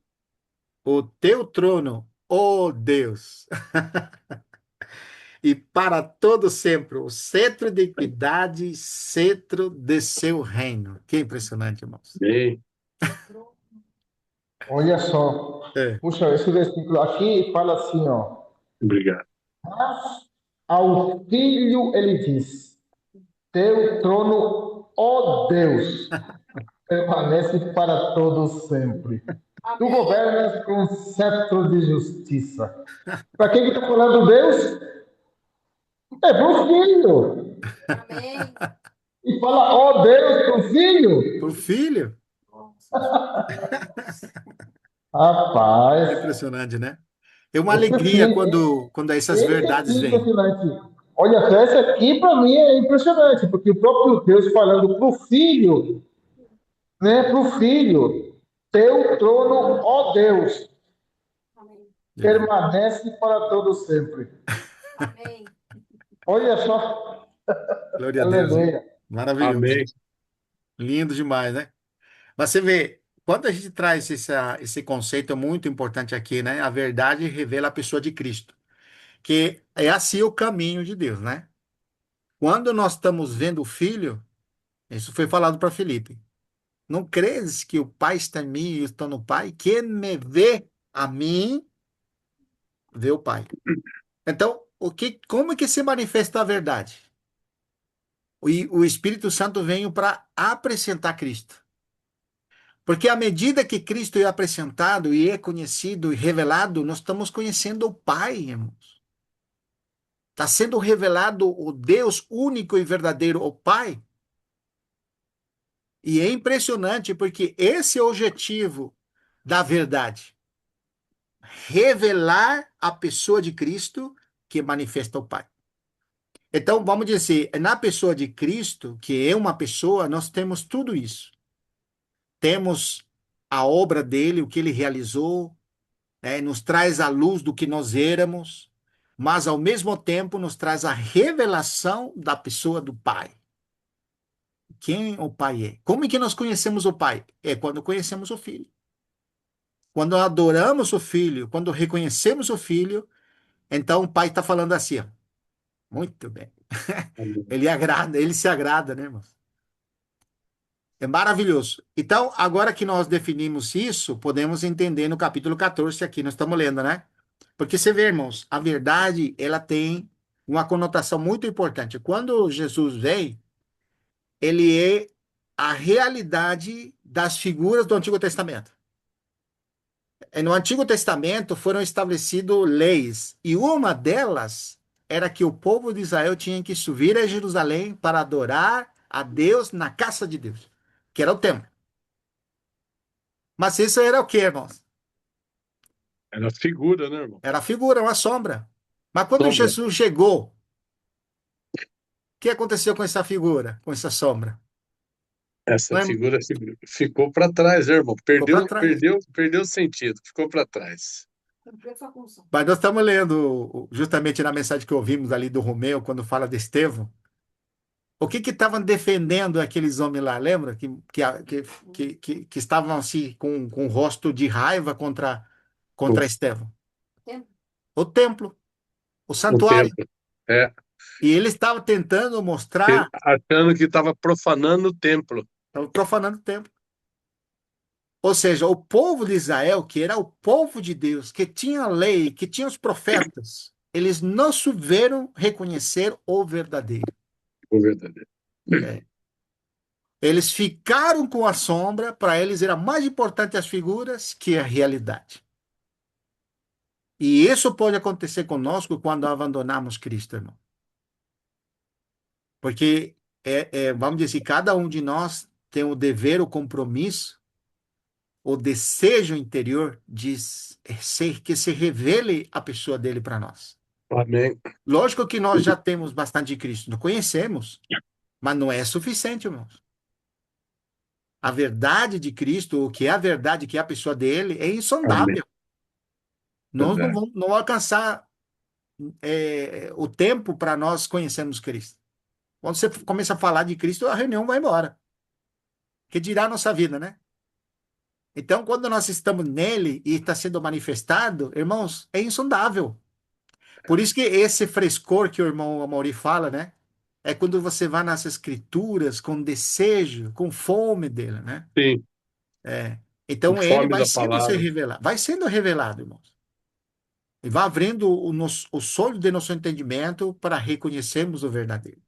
o teu trono, ó Deus, e para todo sempre, o cetro de equidade, cetro de seu reino. Que impressionante, irmãos. Amém. Olha só. É. Puxa, esse versículo aqui fala assim, ó. Obrigado. Mas ao Filho ele diz: Teu trono, ó Deus, permanece para todos sempre. Tu Amém. governas com cetro de justiça. Para quem que está falando Deus? É para o Filho. Amém. E fala, ó Deus, para o Filho. O filho, Rapaz, é impressionante, né? É uma esse alegria aqui, quando essas esse aqui verdades é vêm. impressionante. Olha só, esse aqui para mim é impressionante, porque o próprio Deus falando para o Filho, né, para o Filho, teu trono, ó Deus, Amém. Verdade. permanece para todo sempre. Amém. Olha só, Glória a Deus, hein? aleluia. Maravilhoso. Amém. Lindo demais, né? Mas você vê, quando a gente traz esse conceito muito importante aqui, né? A verdade revela a pessoa de Cristo. Que é assim o caminho de Deus, né? Quando nós estamos vendo o Filho, isso foi falado para Filipe. Não crees que o Pai está em mim e eu estou no Pai? Quem me vê a mim, vê o Pai. Então, como é que se manifesta a verdade? O Espírito Santo veio para apresentar Cristo. Porque à medida que Cristo é apresentado e é conhecido e revelado, nós estamos conhecendo o Pai, irmãos. Está sendo revelado o Deus único e verdadeiro, o Pai. E é impressionante porque esse é o objetivo da verdade. Revelar a pessoa de Cristo que manifesta o Pai. Então, vamos dizer, na pessoa de Cristo, que é uma pessoa, nós temos tudo isso. Temos a obra dele, o que ele realizou, né? Nos traz a luz do que nós éramos, mas ao mesmo tempo nos traz a revelação da pessoa do Pai. Quem o Pai é? Como é que nós conhecemos o Pai? É quando conhecemos o Filho. Quando adoramos o Filho, quando reconhecemos o Filho, então o Pai está falando assim, ó, muito bem. Amém. Ele se agrada, né, irmãos? É maravilhoso. Então, agora que nós definimos isso, podemos entender no capítulo 14, aqui nós estamos lendo, né? Porque você vê, irmãos, a verdade, ela tem uma conotação muito importante. Quando Jesus veio, ele é a realidade das figuras do Antigo Testamento. No Antigo Testamento foram estabelecidas leis, e uma delas era que o povo de Israel tinha que subir a Jerusalém para adorar a Deus na casa de Deus, que era o templo. Mas isso era o quê, irmãos? Era figura, né, irmão? Era a figura, uma sombra. Mas quando Sombra. Jesus chegou, o que aconteceu com essa figura, com essa sombra? Essa Não é? figura ficou para trás, né, irmão? Ficou para trás. Perdeu o sentido, ficou para trás. Cumpriu sua função. Mas nós estamos lendo, justamente na mensagem que ouvimos ali do Romeu, quando fala de Estevão, o que estavam defendendo aqueles homens lá, lembra? Que estavam assim, com o rosto de raiva contra Estevão. Tempo. O templo, o O santuário. templo. É, E ele estava tentando mostrar, achando que estava profanando o templo. estava profanando o templo. Ou seja, o povo de Israel, que era o povo de Deus, que tinha a lei, que tinha os profetas, eles não souberam reconhecer o verdadeiro. O verdadeiro. É. Eles ficaram com a sombra, para eles era mais importante as figuras que a realidade. E isso pode acontecer conosco quando abandonamos Cristo, irmão. Porque, vamos dizer, cada um de nós tem o dever, o compromisso, o desejo interior de que se revele a pessoa dele para nós. Amém. Lógico que nós já temos bastante de Cristo, não conhecemos, mas não é suficiente, irmãos. A verdade de Cristo, o que é a verdade, que é a pessoa dele, é Amém. insondável. Nós não Verdade. vamos não alcançar o tempo para nós conhecermos Cristo. Quando você começa a falar de Cristo, a reunião vai embora. Que dirá a nossa vida, né? Então, quando nós estamos nele e está sendo manifestado, irmãos, é insondável. Por isso que esse frescor que o irmão Amaury fala, né? É quando você vai nas escrituras com desejo, com fome dele, né? Sim, com Então ele fome vai da sendo se palavra. revelado, vai sendo revelado, irmãos. E vai abrindo o sonho de nosso entendimento para reconhecermos o verdadeiro.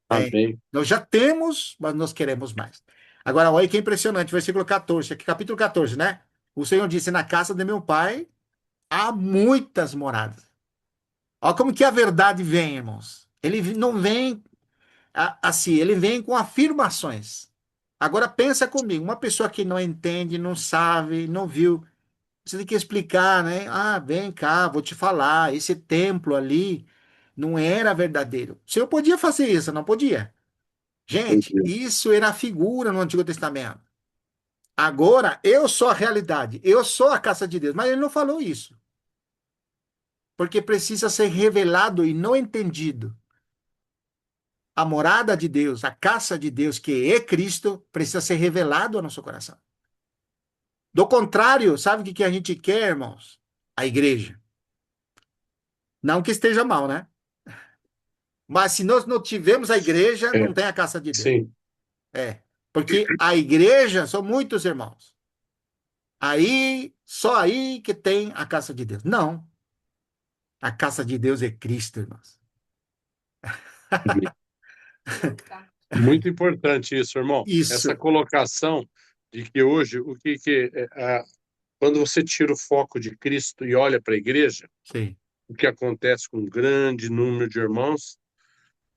Amém. Nós já temos, mas nós queremos mais. Agora, olha que impressionante, versículo 14, aqui, capítulo 14, né? O Senhor disse: Na casa de meu pai há muitas moradas. Olha como que a verdade vem, irmãos. Ele não vem assim, ele vem com afirmações. Agora pensa comigo, uma pessoa que não entende, não sabe, não viu, você tem que explicar, né? Ah, vem cá, vou te falar, esse templo ali não era verdadeiro. O Senhor podia fazer isso, não podia? Gente, isso era a figura no Antigo Testamento. Agora, eu sou a realidade, eu sou a casa de Deus, mas ele não falou isso. Porque precisa ser revelado e não entendido. A morada de Deus, a casa de Deus, que é Cristo, precisa ser revelado ao nosso coração. Do contrário, sabe o que a gente quer, irmãos? A igreja. Não que esteja mal, né? Mas se nós não tivermos a igreja, É, não tem a casa de Deus. sim. É. Porque a igreja são muitos irmãos. Aí, só aí que tem a casa de Deus. Não. A casa de Deus é Cristo, irmãos. Muito importante isso, irmão. Essa Isso. colocação de que hoje, quando você tira o foco de Cristo e olha para a igreja, Sim. o que acontece com um grande número de irmãos,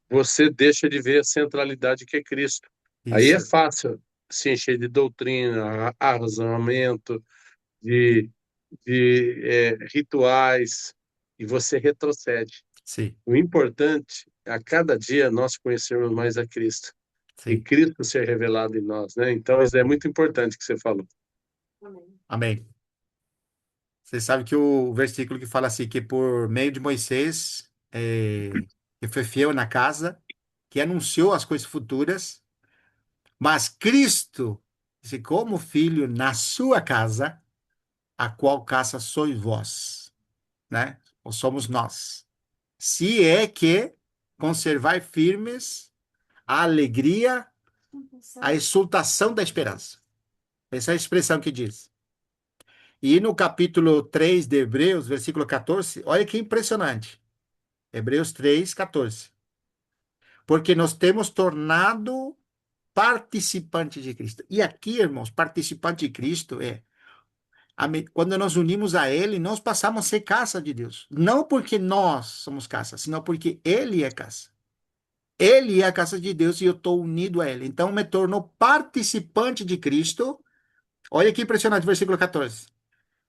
você deixa de ver a centralidade que é Cristo. Aí é Isso. fácil se encher de doutrina, arrazoamento, de, de rituais, e você retrocede. Sim. O importante é a cada dia nós conhecermos mais a Cristo e Sim. Cristo ser revelado em nós, né? Então, isso é muito importante que você falou. Amém. Amém. Você sabe que o versículo que fala assim, que por meio de Moisés, que foi fiel na casa, que anunciou as coisas futuras, mas Cristo, disse, como filho na sua casa, a qual casa sois vós, né? Ou somos nós. Se é que conservar firmes a alegria, a exultação da esperança. Essa é a expressão que diz. E no capítulo 3 de Hebreus, versículo 14, olha que impressionante. Hebreus 3, 14. Porque nós temos tornado participantes de Cristo. E aqui, irmãos, participante de Cristo é quando nós unimos a Ele, nós passamos a ser casa de Deus. Não porque nós somos casa, senão porque Ele é casa. Ele é a casa de Deus e eu estou unido a Ele. Então, me tornou participante de Cristo. Olha que impressionante, versículo 14.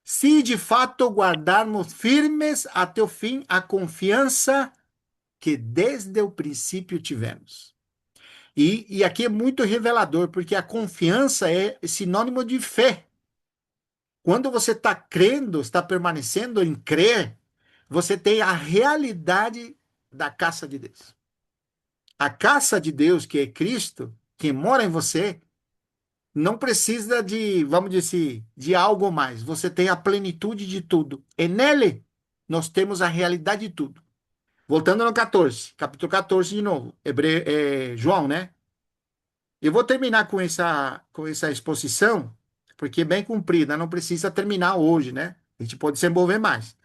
Se de fato guardarmos firmes até o fim a confiança que desde o princípio tivemos. E aqui é muito revelador, porque a confiança é sinônimo de fé. Quando você está crendo, está permanecendo em crer, você tem a realidade da casa de Deus. A casa de Deus, que é Cristo, que mora em você, não precisa de, vamos dizer, de algo mais. Você tem a plenitude de tudo. E nele, nós temos a realidade de tudo. Voltando no 14, capítulo 14 de novo, João, né? Eu vou terminar com essa exposição, porque é bem comprida, não precisa terminar hoje, né? A gente pode se envolver mais.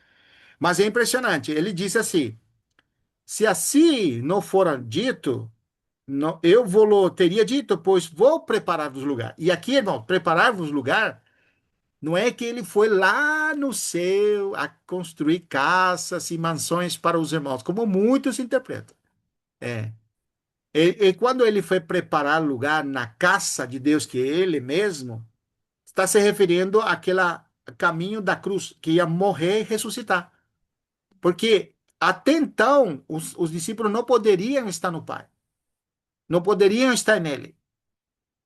Mas é impressionante. Ele disse assim: se assim não fora dito, eu teria dito, pois vou preparar-vos lugar. E aqui, irmão, preparar-vos lugar não é que ele foi lá no céu a construir casas e mansões para os irmãos, como muitos interpretam. É. E quando ele foi preparar lugar na casa de Deus, que é ele mesmo, está se referindo àquele caminho da cruz, que ia morrer e ressuscitar. Porque até então, os discípulos não poderiam estar no Pai, não poderiam estar nele.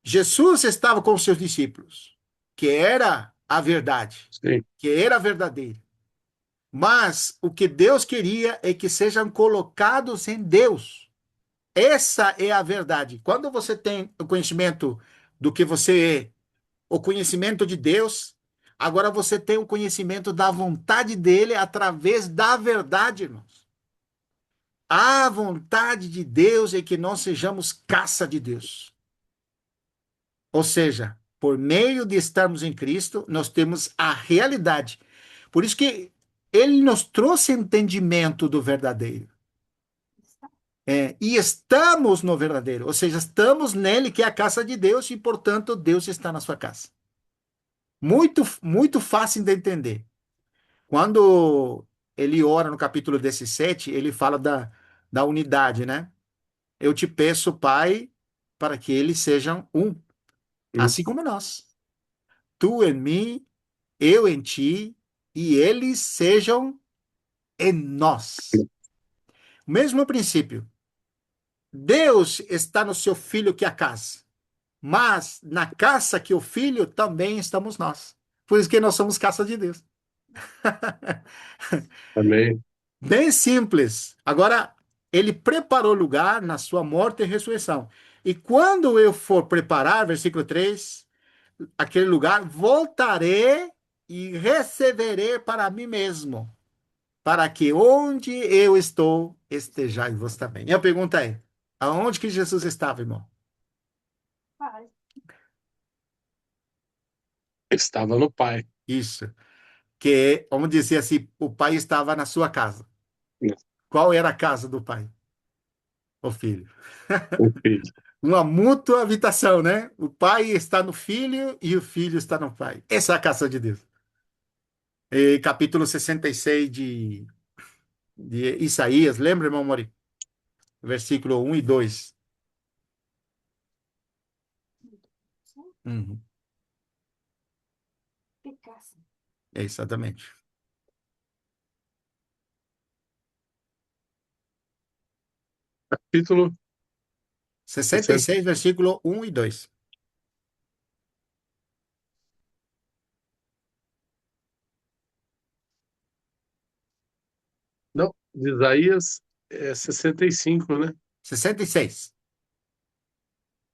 Jesus estava com os seus discípulos, que era a verdade, Sim, que era verdadeiro. Mas o que Deus queria é que sejam colocados em Deus. Essa é a verdade. Quando você tem o conhecimento do que você é, o conhecimento de Deus, agora você tem o conhecimento da vontade dele através da verdade, irmãos. A vontade de Deus é que nós sejamos caça de Deus. Ou seja, por meio de estarmos em Cristo, nós temos a realidade. Por isso que ele nos trouxe entendimento do verdadeiro. E estamos no verdadeiro, ou seja, estamos nele, que é a casa de Deus, e, portanto, Deus está na sua casa. Muito, muito fácil de entender. Quando ele ora no capítulo 17, ele fala da unidade, né? Eu te peço, Pai, para que eles sejam um, sim, assim como nós. Tu em mim, eu em ti, e eles sejam em nós. O mesmo princípio. Deus está no seu filho que é a casa, mas na casa que o filho também estamos nós. Por isso que nós somos casa de Deus. amém. Bem simples. Agora, ele preparou lugar na sua morte e ressurreição. E quando eu for preparar, versículo 3, aquele lugar, voltarei e receberei para mim mesmo. para que onde eu estou, estejais vós também. Minha pergunta é, aonde que Jesus estava, irmão? Pai. Estava no Pai. Isso. Que, vamos dizer assim, o pai estava na sua casa. Qual era a casa do pai? O filho. O Filho. Uma mútua habitação, né? O pai está no filho e o filho está no pai. Essa é a casa de Deus. E capítulo 66 de Isaías, lembra, irmão Mori? Versículo 1 e 2. Uhum, Picasso. é exatamente. Capítulo 60. 66, versículo 1 e 2. Não, de Isaías é 65, né? 66,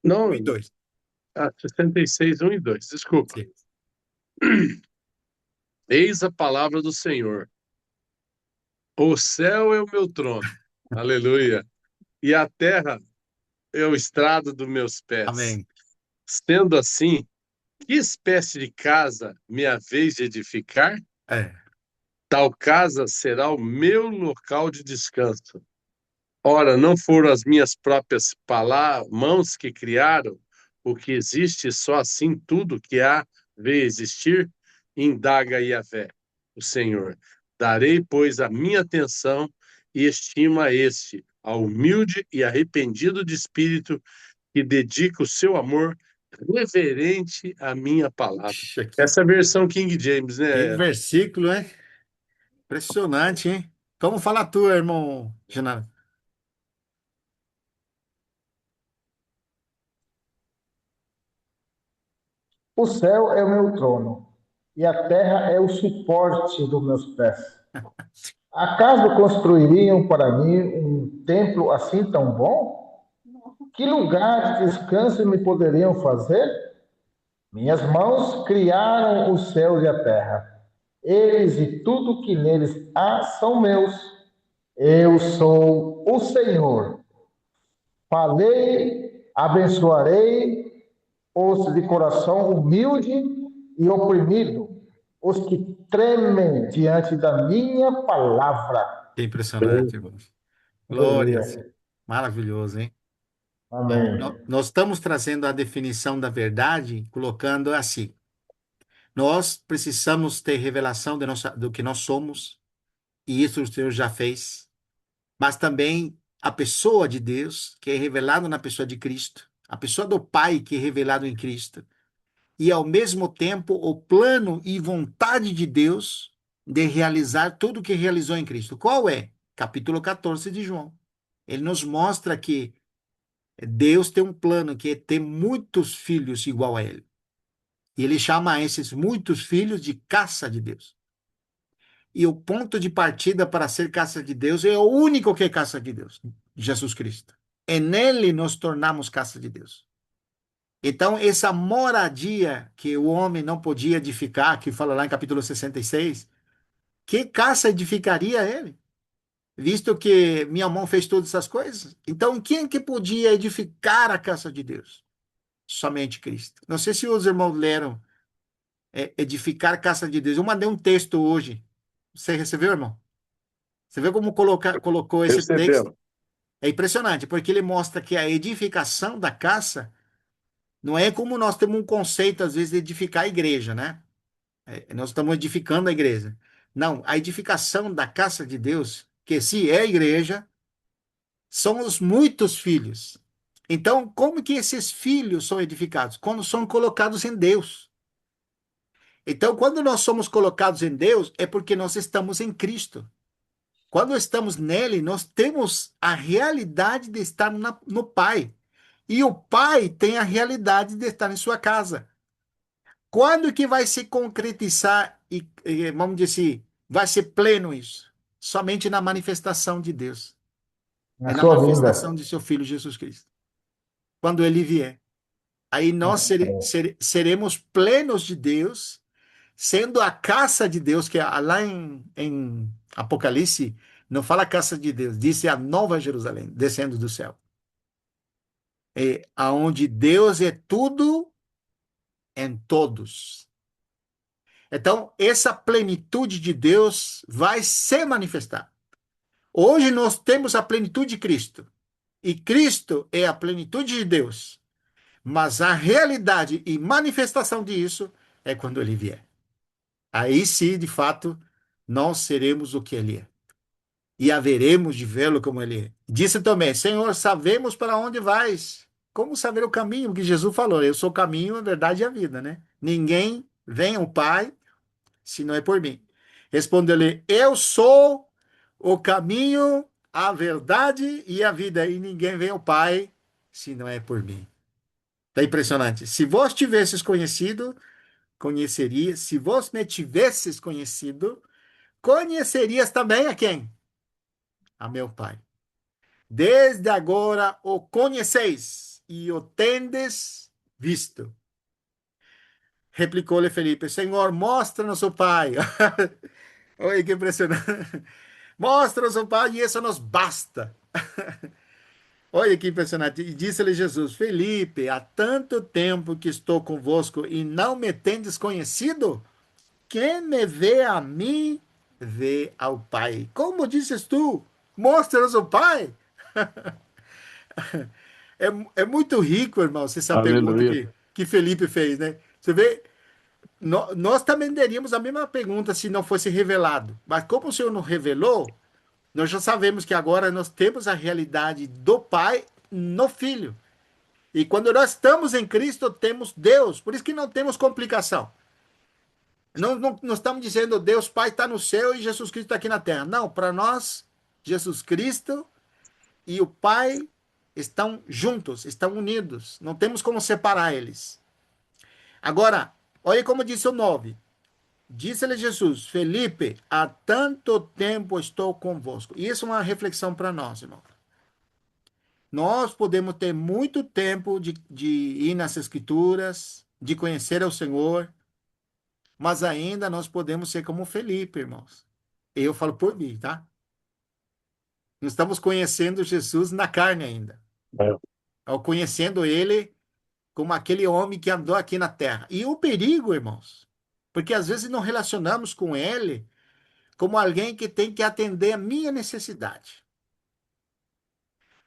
1 e Não, 2. 66, 1 e 2. Desculpa. Sim. Eis a palavra do Senhor. O céu é o meu trono. Aleluia. E a terra é o estrado dos meus pés. Amém. Sendo assim, que espécie de casa me haveis de edificar? É. Tal casa será o meu local de descanso. Ora, não foram as minhas próprias mãos que criaram o que existe, só assim tudo que há vê existir? Indaga Yahvé, o Senhor. Darei, pois, a minha atenção e estima a este, ao humilde e arrependido de espírito, que dedica o seu amor reverente à minha palavra. Puxa, Essa é a versão King James, que né? versículo, hein? Impressionante, hein? Como fala tu, irmão Genaro? O céu é o meu trono, e a terra é o suporte dos meus pés. Acaso construiriam para mim um templo assim tão bom? Que lugar de descanso me poderiam fazer? Minhas mãos criaram o céu e a terra. Eles e tudo que neles há são meus. Eu sou o Senhor. Falei, abençoarei os de coração humilde e oprimido, os que tremem diante da minha palavra. Que impressionante, irmão. Glórias. Aleluia. Maravilhoso, hein? Amém. Nós estamos trazendo a definição da verdade, colocando assim: nós precisamos ter revelação do que nós somos, e isso o Senhor já fez, mas também a pessoa de Deus, que é revelada na pessoa de Cristo, a pessoa do Pai, que é revelado em Cristo, e ao mesmo tempo o plano e vontade de Deus de realizar tudo o que realizou em Cristo. Qual é? Capítulo 14 de João. Ele nos mostra que Deus tem um plano que é ter muitos filhos igual a ele. E ele chama esses muitos filhos de caça de Deus. E o ponto de partida para ser caça de Deus é o único que é caça de Deus, Jesus Cristo. É nele nos tornamos caça de Deus. Então, essa moradia que o homem não podia edificar, que fala lá em capítulo 66, que caça edificaria ele? Visto que minha mão fez todas essas coisas. Então, quem que podia edificar a casa de Deus? Somente Cristo. Não sei se os irmãos leram edificar a casa de Deus. Eu mandei um texto hoje. Você recebeu, irmão? Você vê como colocou esse texto? Percebemos. É impressionante, porque ele mostra que a edificação da casa não é como nós temos um conceito, às vezes, de edificar a igreja, né? Nós estamos edificando a igreja. Não, a edificação da casa de Deus, que se é a igreja, são os muitos filhos. Então, como que esses filhos são edificados? Quando são colocados em Deus. Então, quando nós somos colocados em Deus, é porque nós estamos em Cristo. Quando estamos nele, nós temos a realidade de estar no Pai. E o Pai tem a realidade de estar em sua casa. Quando que vai se concretizar vamos dizer assim, vai ser pleno isso? Somente na manifestação de Deus. Na É na sua manifestação vinda. de seu Filho Jesus Cristo. Quando ele vier. Aí nós seremos plenos de Deus sendo a casa de Deus, que lá em Apocalipse, não fala casa de Deus, diz a nova Jerusalém, descendo do céu. É aonde Deus é tudo em todos. Então, essa plenitude de Deus vai se manifestar. Hoje nós temos a plenitude de Cristo. E Cristo é a plenitude de Deus. Mas a realidade e manifestação disso é quando ele vier. Aí sim, de fato, nós seremos o que ele é. E haveremos de vê-lo como ele é. Disse também: Senhor, sabemos para onde vais. Como saber o caminho? Que Jesus falou: eu sou o caminho, a verdade e a vida, né? Ninguém vem ao Pai se não é por mim. Respondeu-lhe: eu sou o caminho, a verdade e a vida, e ninguém vem ao Pai se não é por mim. Tá impressionante. Se vós tivesses conhecido, conheceria. Se vós me tivesses conhecido, conhecerias também a quem? A meu Pai. Desde agora o conheceis e o tendes visto. Replicou-lhe Felipe: Senhor, mostra-nos o Pai. Oi, que impressionante. Mostra-nos o Pai e isso nos basta. Olha que impressionante. E disse-lhe Jesus: Felipe, há tanto tempo que estou convosco e não me tendes conhecido? Quem me vê a mim, vê ao Pai. Como dizes tu? Mostra-nos o Pai. É muito rico, irmão, essa pergunta Aleluia. que Felipe fez, né? Você vê, nós também teríamos a mesma pergunta se não fosse revelado. Mas como o Senhor não revelou, nós já sabemos que agora nós temos a realidade do Pai no Filho. E quando nós estamos em Cristo, temos Deus. Por isso que não temos complicação. Não estamos dizendo Deus Pai está no céu e Jesus Cristo está aqui na terra. Não, para nós, Jesus Cristo e o Pai estão juntos, estão unidos. Não temos como separar eles. Agora, olha como disse o 9. Disse-lhe Jesus: Felipe, há tanto tempo estou convosco. E isso é uma reflexão para nós, irmão. Nós podemos ter muito tempo de ir nas Escrituras, de conhecer o Senhor, mas ainda nós podemos ser como Felipe, irmãos. Eu falo por mim, tá? Nós estamos conhecendo Jesus na carne ainda. É. Ao conhecendo ele como aquele homem que andou aqui na terra. E o perigo, irmãos, porque às vezes não relacionamos com ele como alguém que tem que atender a minha necessidade.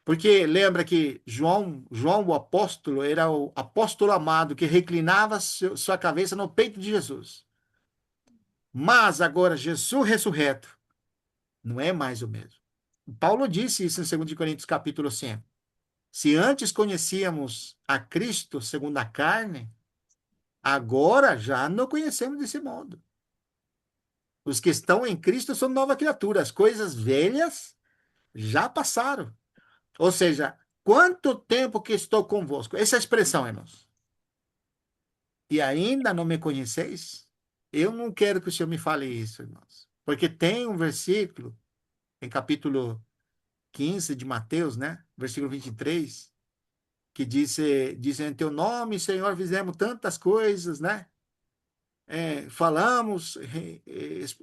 Porque lembra que João o apóstolo, era o apóstolo amado que reclinava sua cabeça no peito de Jesus. Mas agora Jesus ressurreto não é mais o mesmo. Paulo disse isso em 2 Coríntios capítulo 5. Se antes conhecíamos a Cristo segundo a carne, agora já não conhecemos desse modo. Os que estão em Cristo são nova criatura. As coisas velhas já passaram. Ou seja, quanto tempo que estou convosco? Essa expressão, irmãos. E ainda não me conheceis? Eu não quero que o Senhor me fale isso, irmãos. Porque tem um versículo, em capítulo 15 de Mateus, né? Versículo 23, que diz em teu nome, Senhor, fizemos tantas coisas, né? Falamos,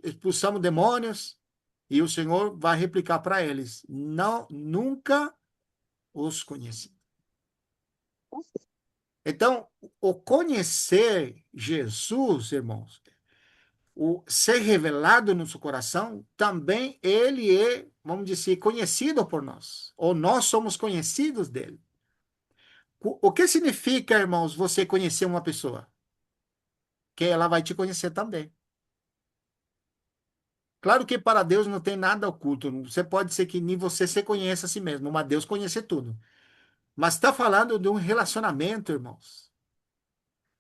expulsamos demônios, e o Senhor vai replicar para eles: não, nunca os conheci. Então, o conhecer Jesus, irmãos, o ser revelado no seu coração, também ele é, vamos dizer, conhecido por nós, ou nós somos conhecidos dele. O que significa, irmãos, você conhecer uma pessoa? Que ela vai te conhecer também. Claro que para Deus não tem nada oculto. Você pode ser que nem você se conheça a si mesmo, mas Deus conhece tudo. Mas está falando de um relacionamento, irmãos.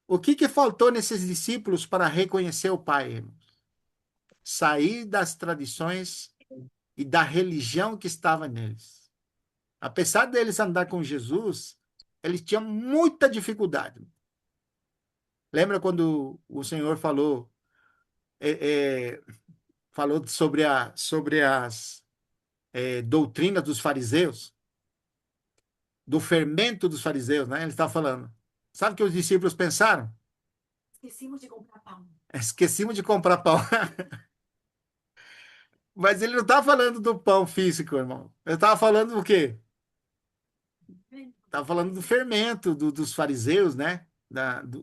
O que faltou nesses discípulos para reconhecer o Pai, irmãos? Sair das tradições e da religião que estava neles. Apesar deles andar com Jesus, eles tinham muita dificuldade. Lembra quando o Senhor falou sobre as doutrinas dos fariseus, do fermento dos fariseus, né? Ele está falando. Sabe o que os discípulos pensaram? Esquecemos de comprar pão. Esquecemos de comprar pão. Mas ele não está falando do pão físico, irmão. Ele estava falando do quê? Estava falando do fermento dos fariseus, né?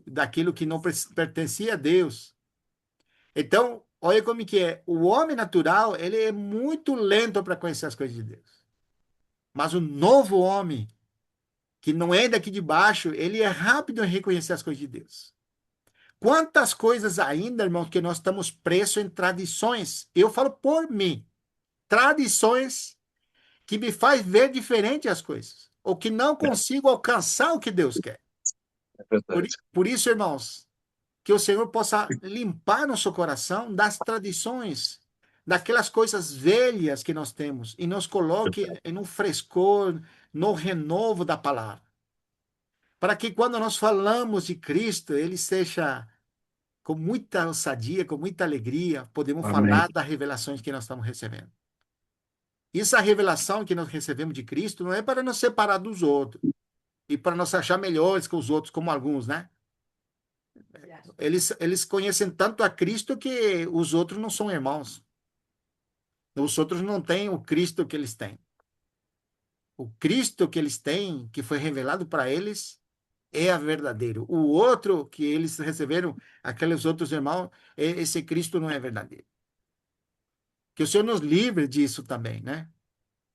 Daquilo que não pertencia a Deus. Então, olha como que é. O homem natural, ele é muito lento para conhecer as coisas de Deus. Mas o novo homem, que não é daqui de baixo, ele é rápido em reconhecer as coisas de Deus. Quantas coisas ainda, irmãos, que nós estamos presos em tradições. Eu falo por mim. Tradições que me faz ver diferente as coisas. Ou que não consigo alcançar o que Deus quer. É verdade. Por isso, irmãos, que o Senhor possa limpar nosso coração das tradições, daquelas coisas velhas que nós temos, e nos coloque em um frescor, no renovo da palavra. Para que quando nós falamos de Cristo, ele seja com muita ousadia, com muita alegria, podemos Amém. falar das revelações que nós estamos recebendo. Essa revelação que nós recebemos de Cristo não é para nos separar dos outros e para nos achar melhores que os outros, como alguns, né? Eles conhecem tanto a Cristo que os outros não são irmãos. Os outros não têm o Cristo que eles têm. O Cristo que eles têm, que foi revelado para eles, é a verdadeiro. O outro que eles receberam, aqueles outros irmãos, esse Cristo não é verdadeiro. Que o Senhor nos livre disso também, né?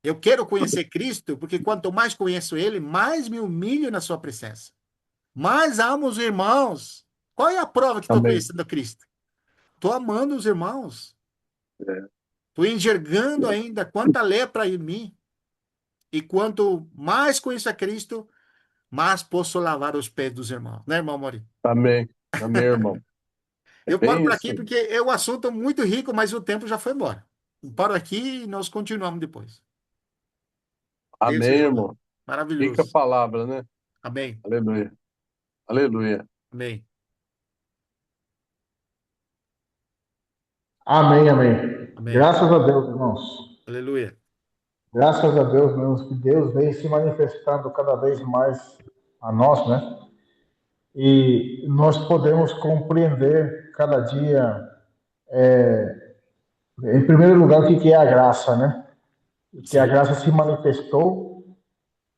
Eu quero conhecer Cristo, porque quanto mais conheço Ele, mais me humilho na sua presença. Mais amo os irmãos. Qual é a prova que estou Amém. conhecendo Cristo? Estou amando os irmãos. É. Estou enxergando ainda quanta lepra em mim. E quanto mais conheço a Cristo, mais posso lavar os pés dos irmãos. Né, irmão Maurício? Amém. Amém, irmão. É Eu paro bem por isso aqui aí. porque é um assunto muito rico, mas o tempo já foi embora. Eu paro aqui e nós continuamos depois. Deus Amém, seja louvado. irmão. Fica a Maravilhoso. palavra, né? Amém. Aleluia. Aleluia. Amém. Amém, amém. Amém. Graças a Deus, irmãos. Aleluia. Graças a Deus, irmãos, que Deus vem se manifestando cada vez mais a nós, né? E nós podemos compreender cada dia, em primeiro lugar, o que é a graça, né? Que a Sim. graça se manifestou.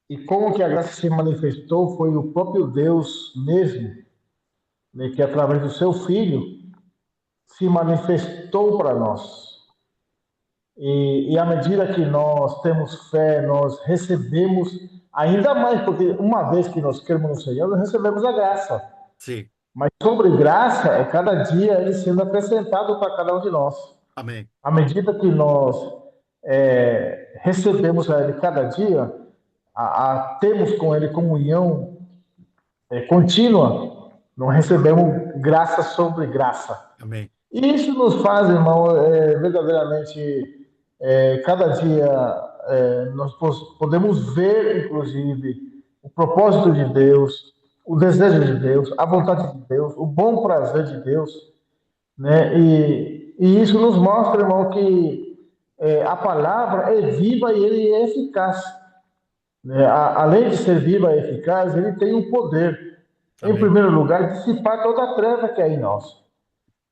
E como que a graça se manifestou foi o próprio Deus mesmo, né, que através do seu Filho se manifestou para nós. E à medida que nós temos fé, nós recebemos ainda mais, porque uma vez que nós cremos no Senhor, nós recebemos a graça. Sim. Mas sobre graça é cada dia ele sendo acrescentado para cada um de nós. Amém. À medida que nós recebemos a Ele cada dia, temos com Ele comunhão contínua, nós recebemos graça sobre graça. Amém. E isso nos faz, irmão, verdadeiramente, cada dia nós podemos ver, inclusive, o propósito de Deus, o desejo de Deus, a vontade de Deus, o bom prazer de Deus, né? E isso nos mostra, irmão, que a palavra é viva e ele é eficaz, né? Além de ser viva e eficaz, ele tem um poder, em Amém. primeiro lugar, dissipar toda a treva que é em nós.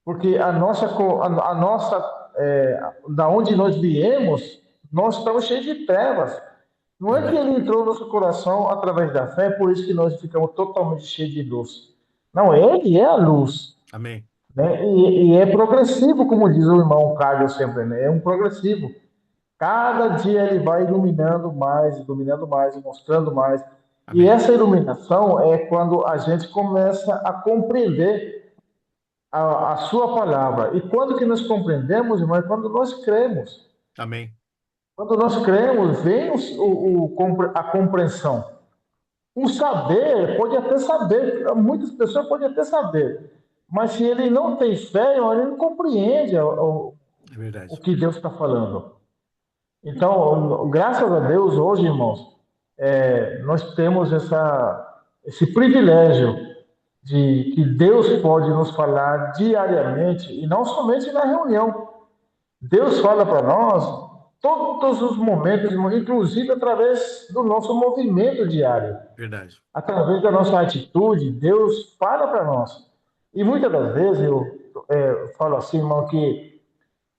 Porque a nossa, da onde nós viemos, nós estamos cheios de trevas. Não é que Verdade. ele entrou no nosso coração através da fé, por isso que nós ficamos totalmente cheios de luz. Não, ele é a luz, Amém. né? E é progressivo, como diz o irmão Carlos sempre, né? É um progressivo. Cada dia ele vai iluminando mais, mostrando mais. E Amém. essa iluminação é quando a gente começa a compreender a sua palavra. E quando que nós compreendemos, irmão, é quando nós cremos. Amém. Quando nós cremos, vem a compreensão. O saber, pode até saber, muitas pessoas podem até saber, mas se ele não tem fé, ele não compreende É o verdade. que Deus está falando. Então, graças a Deus, hoje, irmãos, nós temos esse privilégio de que Deus pode nos falar diariamente e não somente na reunião. Deus fala para nós todos os momentos, inclusive através do nosso movimento diário, Verdade. através da nossa atitude. Deus fala para nós. E muitas das vezes eu falo assim, irmão, que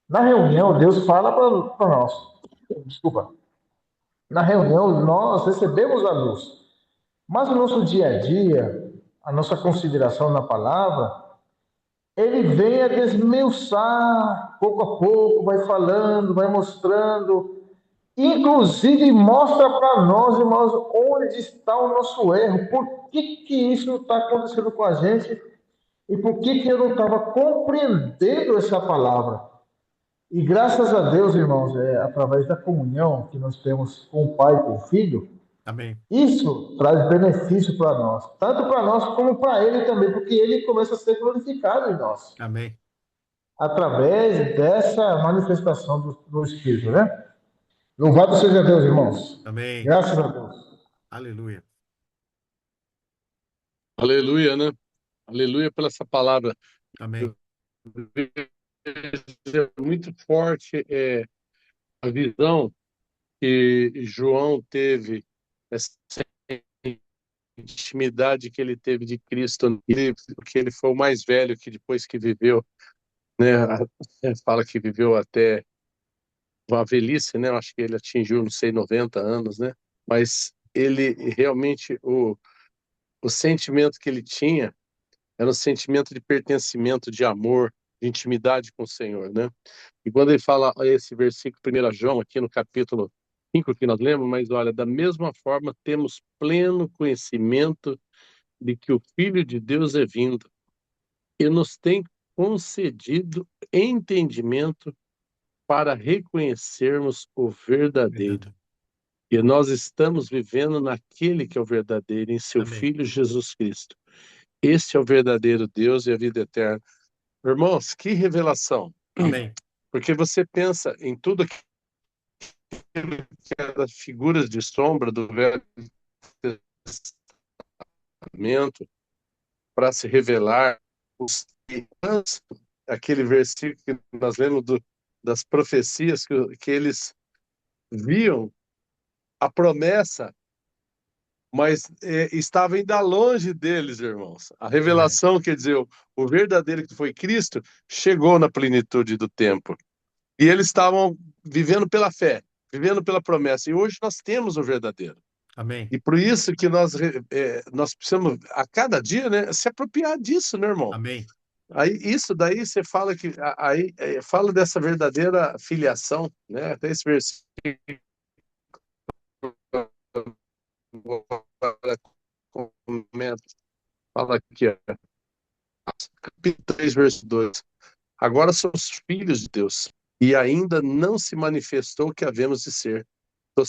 na reunião Deus fala para nós. Desculpa. Na reunião nós recebemos a luz, mas o nosso dia a dia, a nossa consideração na palavra, ele vem a desmiuçar pouco a pouco, vai falando, vai mostrando, inclusive mostra para nós, irmãos, onde está o nosso erro, por que que isso está acontecendo com a gente e por que que eu não estava compreendendo essa palavra. E graças a Deus, irmãos, através da comunhão que nós temos com o Pai e com o Filho, Amém. isso traz benefício para nós, tanto para nós como para Ele também, porque Ele começa a ser glorificado em nós, Amém. através dessa manifestação do Espírito, né? Louvado seja Deus, irmãos. Amém. Graças a Deus. Aleluia. Aleluia, né? Aleluia pela essa palavra. Amém. É muito forte a visão que João teve, essa intimidade que ele teve de Cristo, porque ele foi o mais velho que depois que viveu, né? Fala que viveu até uma velhice, né? Eu acho que ele atingiu, não sei, 90 anos, né? Mas ele realmente, o sentimento que ele tinha era um sentimento de pertencimento, de amor, de intimidade com o Senhor, né? E quando ele fala esse versículo, 1 João, aqui no capítulo 5 que nós lemos, mas olha, da mesma forma temos pleno conhecimento de que o Filho de Deus é vindo e nos tem concedido entendimento para reconhecermos o verdadeiro. Verdade. E nós estamos vivendo naquele que é o verdadeiro, em seu Amém. Filho Jesus Cristo. Este é o verdadeiro Deus e a vida eterna. Irmãos, que revelação! Amém. Porque você pensa em tudo aquilo que era figuras de sombra do Velho Testamento para se revelar aquele versículo que nós lemos das profecias que eles viam a promessa, mas estava ainda longe deles, irmãos. A Verdade. revelação, quer dizer, o verdadeiro que foi Cristo, chegou na plenitude do tempo. E eles estavam vivendo pela fé, vivendo pela promessa. E hoje nós temos o verdadeiro. Amém. E por isso que nós precisamos, a cada dia, né, se apropriar disso, né, irmão? Amém. Aí, isso daí você fala que aí fala dessa verdadeira filiação, né? Até esse versículo comenta, fala aqui, ó, capítulo 3, verso 2. Agora somos filhos de Deus e ainda não se manifestou o que havemos de ser. Eu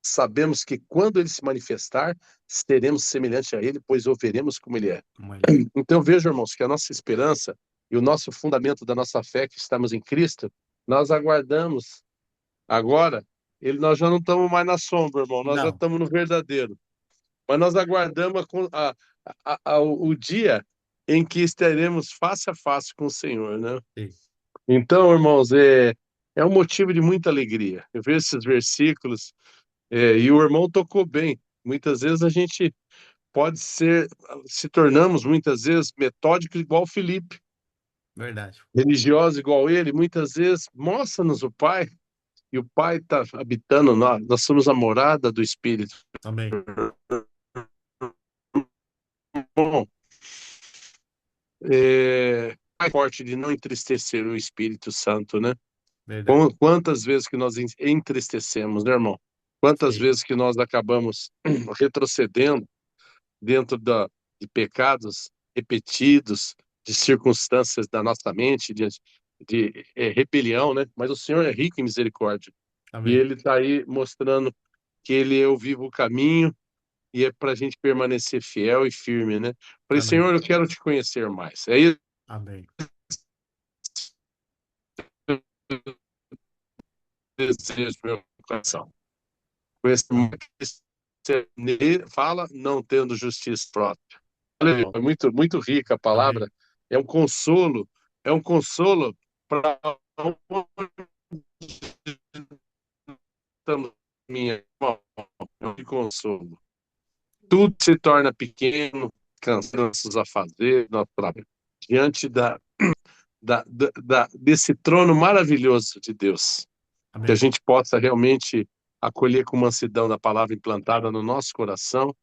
sabemos que quando ele se manifestar, seremos semelhantes a ele, pois o veremos como ele é. Como ele é. Então veja, irmãos, que a nossa esperança e o nosso fundamento da nossa fé, que estamos em Cristo, nós aguardamos. Agora, nós já não estamos mais na sombra, irmão, nós já Não. estamos no verdadeiro. Mas nós aguardamos o dia em que estaremos face a face com o Senhor, né? Sim. Então, irmãos, é um motivo de muita alegria. Eu vejo esses versículos, e o irmão tocou bem. Muitas vezes a gente se tornamos muitas vezes metódicos igual Filipe, Verdade. religiosos igual ele, muitas vezes mostra-nos o Pai, e o Pai está habitando nós somos a morada do Espírito. Amém. Bom, a forte de não entristecer o Espírito Santo, né? Verdade. Quantas vezes que nós entristecemos, né, irmão? Quantas Sim. vezes que nós acabamos retrocedendo dentro de pecados repetidos, de circunstâncias da nossa mente, de rebelião, né? Mas o Senhor é rico em misericórdia. E Amém. Ele está aí mostrando que Ele é o vivo caminho e é para a gente permanecer fiel e firme, né? Falei, Amém. Senhor, eu quero te conhecer mais. É isso Amém. que eu desejo do meu coração. Conhecer mais. Amém. Fala não tendo justiça própria. É muito, muito rica a Amém. palavra. É um consolo para minha irmã, é um consolo. Tudo se torna pequeno, cansaços a fazer, nosso trabalho, diante desse trono maravilhoso de Deus. Que Amém. a gente possa realmente acolher com mansidão da palavra implantada no nosso coração,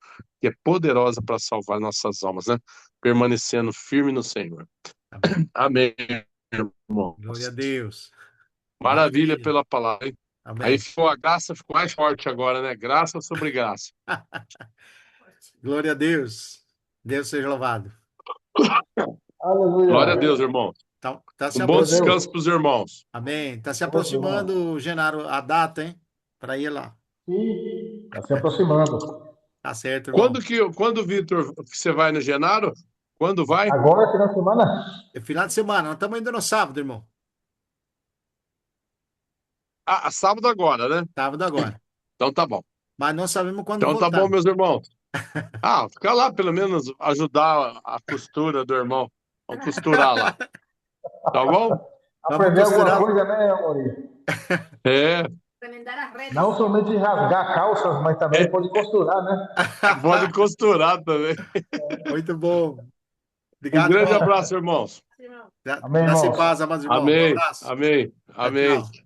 que é poderosa para salvar nossas almas, né? Permanecendo firme no Senhor. Amém. Amém, irmãos. Glória a Deus. Maravilha Maravilha. pela palavra, hein? Aí Amém. ficou a graça, ficou mais forte agora, né? Graça sobre graça. Glória a Deus. Deus seja louvado. Glória a Aleluia. Deus, irmão. Tá se Um bom Glória a Deus. descanso para os irmãos. Amém. Tá se Glória a Deus, irmão. aproximando, Genaro, a data, hein? Para ir lá. Sim, está se aproximando. Tá certo, irmão. Quando, Vitor, que você vai no Genaro? Quando vai? Agora, final de semana? É final de semana. Nós estamos indo no sábado, irmão. Ah, sábado agora, né? Sábado agora. Então tá bom. Mas não sabemos quando Então tá voltar. bom, meus irmãos. Ah, fica lá, pelo menos ajudar a costura do irmão. Vamos costurar lá. Tá bom? Vamos Aprender costurar. alguma coisa, né, Amori? É, Não somente rasgar calças, mas também pode costurar, né? pode costurar também. Muito bom. Um Obrigado, grande irmão. abraço, irmãos. Amém, Graça e irmãos. paz, amados irmãos. Um Amém, abraço. amém, Tchau, amém, tchau.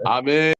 amém.